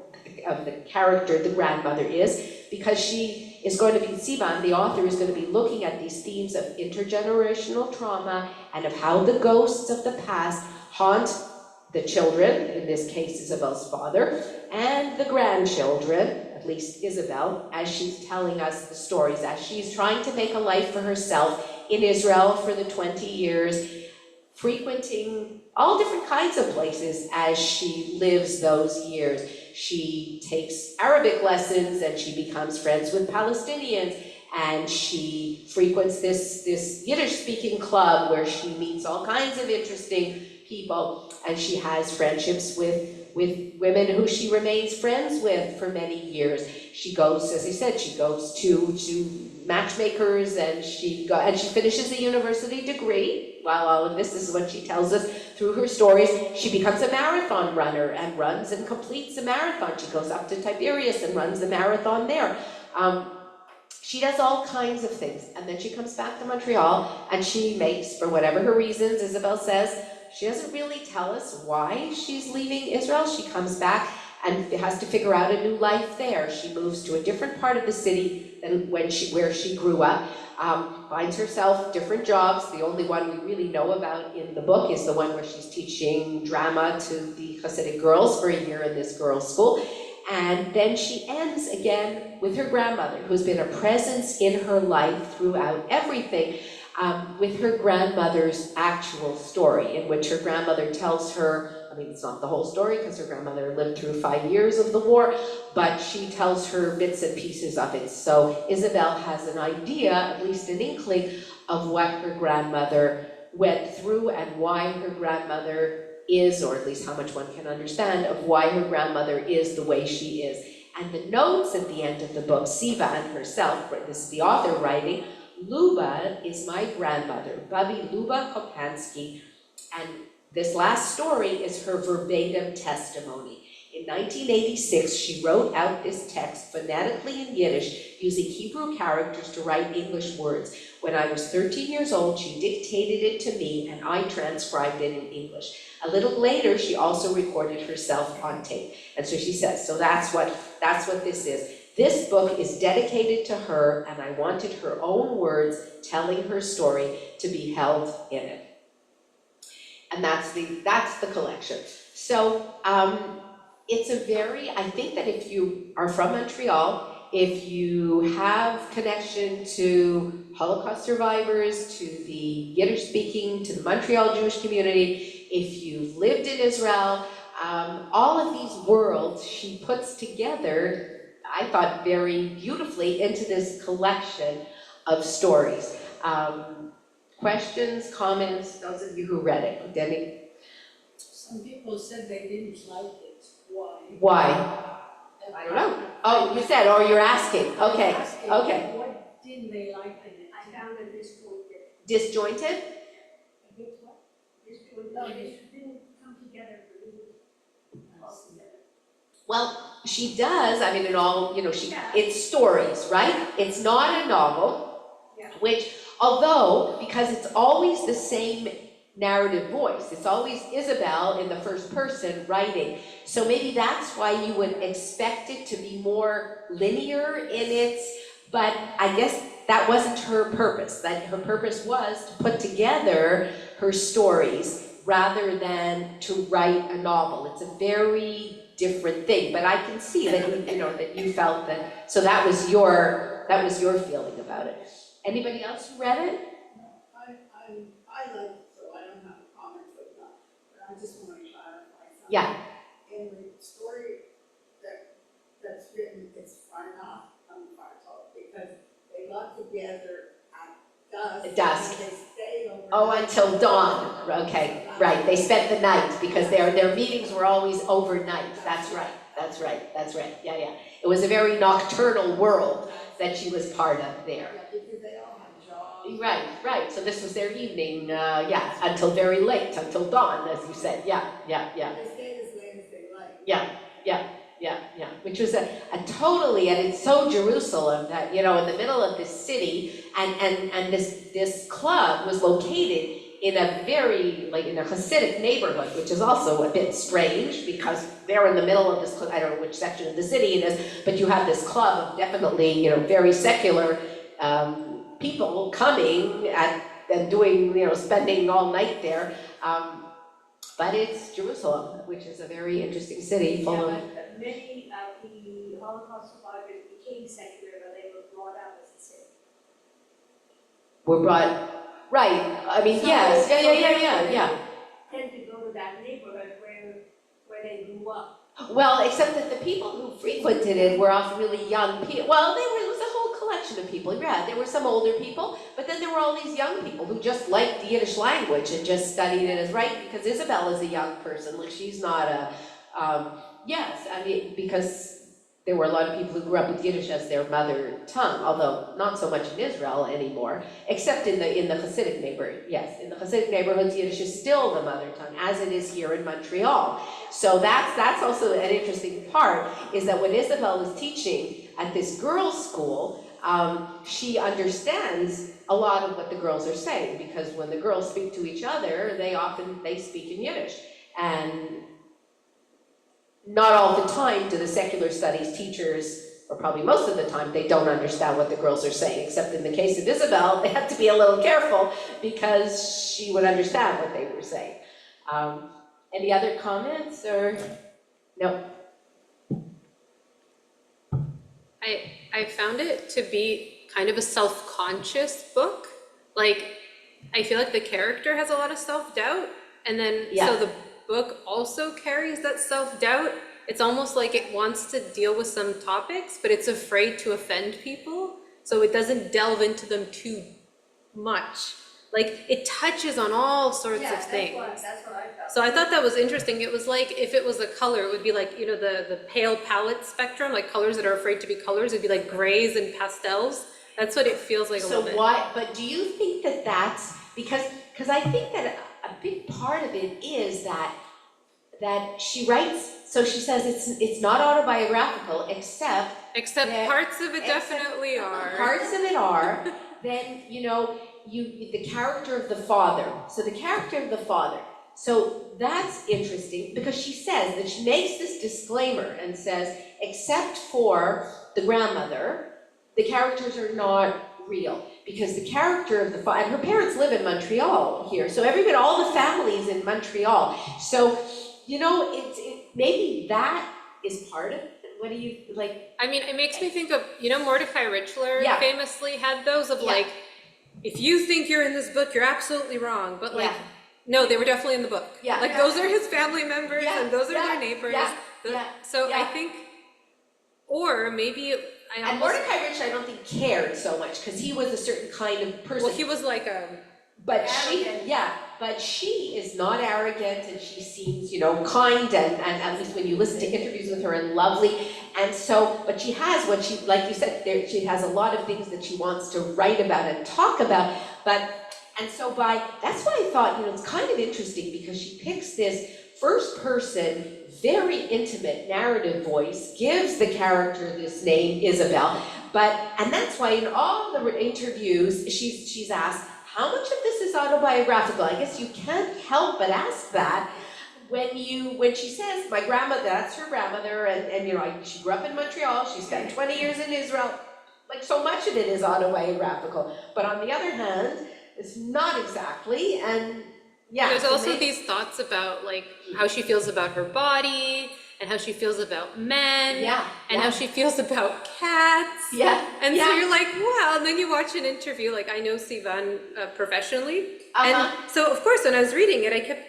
of the character the grandmother is, because she is going to be, Sivan, the author, is going to be looking at these themes of intergenerational trauma and of how the ghosts of the past haunt the children, in this case Isabel's father, and the grandchildren, at least Isabel, as she's telling us the stories, as she's trying to make a life for herself in Israel for the 20 years, frequenting all different kinds of places as she lives those years. She takes Arabic lessons and she becomes friends with Palestinians, and she frequents this Yiddish-speaking club where she meets all kinds of interesting people, and she has friendships with women who she remains friends with for many years. She goes, as I said, she goes to matchmakers, and she finishes a university degree. While all of this is what she tells us through her stories, she becomes a marathon runner and runs and completes a marathon. She goes up to Tiberias and runs the marathon there. She does all kinds of things, and then she comes back to Montreal, and she makes, for whatever her reasons, Isabel says, she doesn't really tell us why she's leaving Israel. She comes back and has to figure out a new life there. She moves to a different part of the city than where she grew up, finds herself different jobs. The only one we really know about in the book is the one where she's teaching drama to the Hasidic girls for a year in this girls' school. And then she ends again with her grandmother, who's been a presence in her life throughout everything, with her grandmother's actual story, in which her grandmother tells her, I mean, it's not the whole story because her grandmother lived through 5 years of the war, but she tells her bits and pieces of it. So Isabel has an idea, at least an inkling, of what her grandmother went through and why her grandmother is, or at least how much one can understand, of why her grandmother is the way she is. And the notes at the end of the book, Sivan herself, this is the author writing, Luba is my grandmother, Bubby Luba Kopansky, and this last story is her verbatim testimony. In 1986, she wrote out this text phonetically in Yiddish, using Hebrew characters to write English words. When I was 13 years old, she dictated it to me, and I transcribed it in English. A little later, she also recorded herself on tape. And so she says, so that's what this is. This book is dedicated to her, and I wanted her own words telling her story to be held in it. And that's the collection. So it's a very, I think that if you are from Montreal, if you have connection to Holocaust survivors, to the Yiddish speaking, to the Montreal Jewish community, if you've lived in Israel, all of these worlds she puts together, I thought, very beautifully into this collection of stories. Questions, comments, those of you who read it? Debbie? Some people said they didn't like it, why? Why? I don't know. Oh, you said, or you're asking, okay, Asking, okay. what didn't they like in it? I found it disjointed, Disjointed? A bit what? disjointed, it didn't come together for me. All together. Well, she does, I mean, Yeah. it's stories, right? It's not a novel, Yeah. which, although, because it's always the same narrative voice, it's always Isabel in the first person writing, so maybe that's why you would expect it to be more linear in its, but I guess that wasn't her purpose, that her purpose was to put together her stories rather than to write a novel. It's a very different thing, but I can see that that you felt that, so that was your feeling about it. Anybody else who read it? I like it, so I don't have a comment with that, but I just want to clarify something. Yeah. In the story that's written, it's far enough because they got together at dusk. Dusk. And they stayed over. Oh, until dawn, okay, right, they spent the night, because their meetings were always overnight, that's right, yeah. It was a very nocturnal world that she was part of there. Yeah, because they all had jobs. Right, so this was their evening, until very late, until dawn, as you said, yeah. They stayed as late as they liked. Yeah, which was a totally, and it's so Jerusalem that, in the middle of this city, and this club was located in a very, in a Hasidic neighborhood, which is also a bit strange, because they're in the middle of this, I don't know which section of the city it is, but you have this club of definitely, very secular people coming and doing, spending all night there. But it's Jerusalem, which is a very interesting city full of. But many of the Holocaust survivors became secular, but they were brought up as a city. Were brought, right, I mean, So- yes, so yeah. Tend to go to that neighborhood where they grew up. Well, except that the people who frequented it were often really young people. Well, it was a whole collection of people, yeah. There were some older people, but then there were all these young people who just liked the Yiddish language and just studied it as right, because Isabel is a young person, she's not yes, I mean, because there were a lot of people who grew up with Yiddish as their mother tongue, although not so much in Israel anymore, except in the Hasidic neighborhood. Yes, in the Hasidic neighborhoods, Yiddish is still the mother tongue, as it is here in Montreal. So that's also an interesting part, is that when Isabel is teaching at this girls' school, she understands a lot of what the girls are saying, because when the girls speak to each other, they speak in Yiddish. And not all the time do the secular studies teachers, or probably most of the time, they don't understand what the girls are saying, except in the case of Isabel, they have to be a little careful because she would understand what they were saying. Any other comments, or, no? I found it to be kind of a self-conscious book. I feel like the character has a lot of self-doubt, and then so the book also carries that self-doubt. It's almost like it wants to deal with some topics, but it's afraid to offend people, so it doesn't delve into them too much. It touches on all sorts of things. That's what I felt. So I thought that was interesting. It was like, if it was a color, it would be like, the pale palette spectrum, like colors that are afraid to be colors, it'd be like grays and pastels. That's what it feels like a little bit. So why, but do you think that that's, because I think that a big part of it is that she writes, so she says it's not autobiographical, except that- parts of it definitely are. Parts of it are, then, the character of the father. So the character of the father. So that's interesting, because she says that she makes this disclaimer and says, except for the grandmother, the characters are not real. Because the character of the father, and her parents live in Montreal here, so all the families in Montreal. So, maybe that is part of it. What do you, I mean, it makes me think of, Mordecai Richler Yeah. famously had those of Yeah. if you think you're in this book, you're absolutely wrong. But No, they were definitely in the book. Yeah. Like those are his family members Yeah, and those are yeah, their neighbors. yeah, The- yeah, So I yeah. think, or maybe I And almost, Mordecai Rich, I don't think cared so much, because he was a certain kind of person. well, he was like But she, Arrogant. but she is not arrogant, and she seems, kind and at least when you listen to interviews with her, and lovely. And so, but she has what she, like you said, she has a lot of things that she wants to write about and talk about. And so that's why I thought, it's kind of interesting, because she picks this first person, very intimate narrative voice, gives the character this name, Isabel. And that's why in all the interviews, she's asked, how much of this is autobiographical? I guess you can't help but ask that when she says, my grandmother, that's her grandmother, and she grew up in Montreal, she spent 20 years in Israel, like so much of it is autobiographical. But on the other hand, it's not exactly, and yeah. there's so also these thoughts about like how she feels about her body and how she feels about men and how she feels about cats. Yeah. And so you're like, wow, and then you watch an interview, like I know Sivan professionally. And so of course when I was reading it, I kept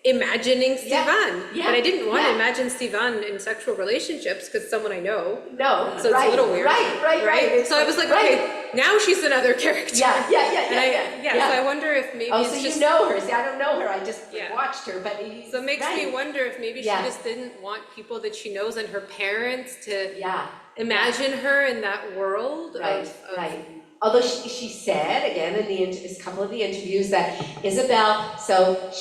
imagining Sivan, but I didn't want to imagine Sivan in sexual relationships because someone I know. No, So it's a little weird. Right. So I was like, okay, now she's another character. Yeah. So I wonder if maybe Oh, it's so just, you know her. See, I don't know her. I just Yeah. watched her, but so it makes me wonder if maybe she just didn't want people that she knows and her parents to imagine her in that world of Although she said, again, in a couple of the interviews, that Isabel, so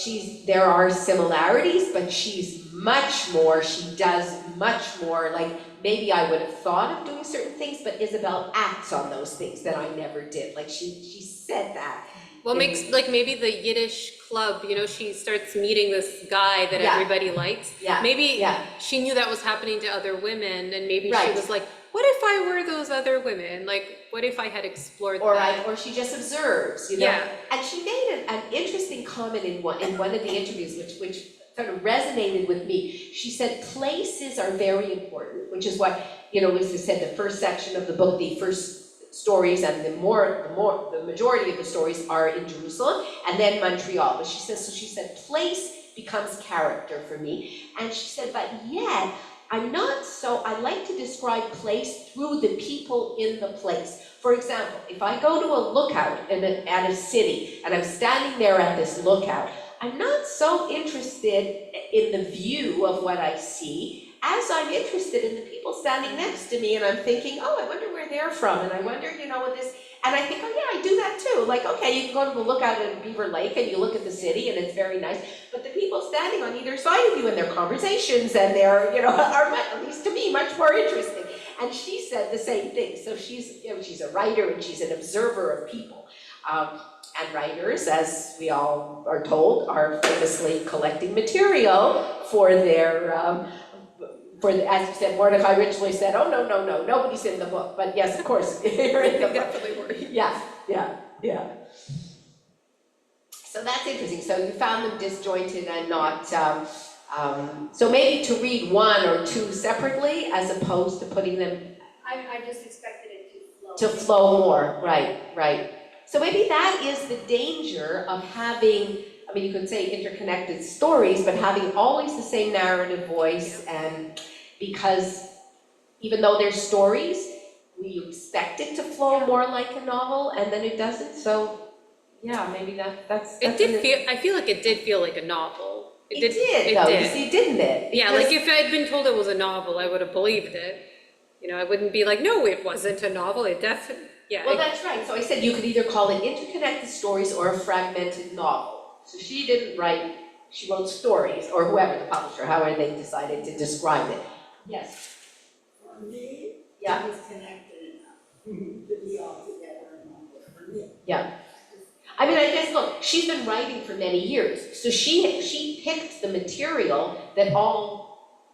there are similarities, but she's much more, she does much more, like, maybe I would have thought of doing certain things, but Isabel acts on those things that I never did. Like, she said that. well, makes like maybe the Yiddish club, she starts meeting this guy that everybody likes. Yeah. Maybe she knew that was happening to other women, and maybe she Right. was like, what if I were those other women? Like, what if I had explored that? Or she just observes, Yeah. And she made an interesting comment in one of the interviews, which sort of resonated with me. She said places are very important, which is what, Lisa said, the first section of the book, the first stories and the majority of the stories are in Jerusalem and then Montreal. But she said place becomes character for me. And she said, but yet, I like to describe place through the people in the place. For example, if I go to a lookout at a city and I'm standing there at this lookout, I'm not so interested in the view of what I see as I'm interested in the people standing next to me, and I'm thinking, oh, I wonder where they're from, and I wonder, what this, and I think, oh yeah, I do that too. Like, okay, you can go to the lookout at Beaver Lake and you look at the city and it's very nice, but the people standing on either side of you and their conversations and their, are, at least to me, much more interesting. And she said the same thing. So she's, she's a writer and she's an observer of people. And writers, as we all are told, are famously collecting material for their, as you said, Mordecai Richley said, oh, no, nobody's in the book. But yes, of course, you're in the book. Definitely were. Yeah. So that's interesting. So you found them disjointed and not, so maybe to read one or two separately as opposed to putting them I just expected it to flow. to flow more, right. So maybe that is the danger of having, you could say interconnected stories, but having always the same narrative voice, and because even though there's stories, we expect it to flow more like a novel, and then it doesn't, so yeah, maybe that's I feel like it did feel like a novel. It did, you see, didn't it? Yeah, like if I had been told it was a novel, I would have believed it. I wouldn't be like, no, it wasn't a novel, it definitely, Well, that's right, so I said you could either call it interconnected stories or a fragmented novel. So she didn't write, she wrote stories, or whoever, the publisher, however they decided to describe it. Yes. For me, Yeah. it was connected enough to be all together in one book for me. Yeah. I guess, look, she's been writing for many years, so she picked the material that all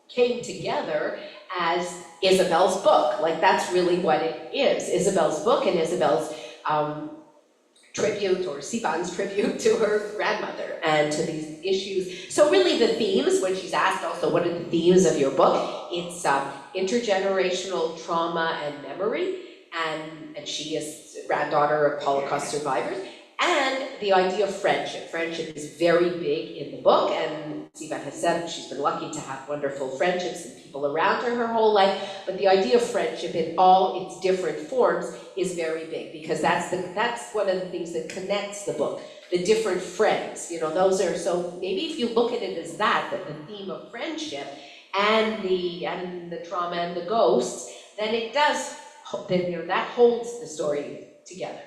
came together as Isabel's book. Like, that's really what it is, Isabel's book and Isabel's tribute, or Sivan's tribute to her grandmother and to these issues. So really the themes, when she's asked also, what are the themes of your book? It's intergenerational trauma and memory, and she is granddaughter of Holocaust survivors, And the idea of friendship. Friendship is very big in the book, and Sivan has said she's been lucky to have wonderful friendships and people around her whole life, but the idea of friendship in all its different forms is very big, because that's one of the things that connects the book, the different friends, those are, so maybe if you look at it as that the theme of friendship and the trauma and the ghosts, then it does, that holds the story together.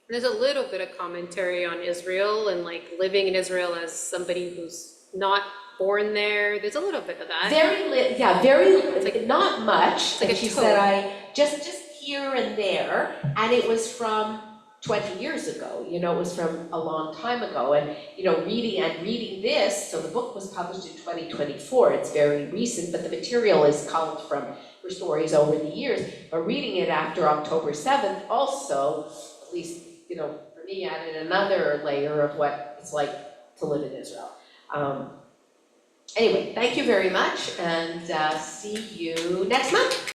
There's a little bit of commentary on Israel and like living in Israel as somebody who's not born there. There's a little bit of that. Not much. Like and she said, I just here and there, and it was from 20 years ago, it was from a long time ago, and reading this, so the book was published in 2024, it's very recent, but the material is culled from her stories over the years, but reading it after October 7th also, at least, for me, added another layer of what it's like to live in Israel. Anyway, thank you very much, and see you next month.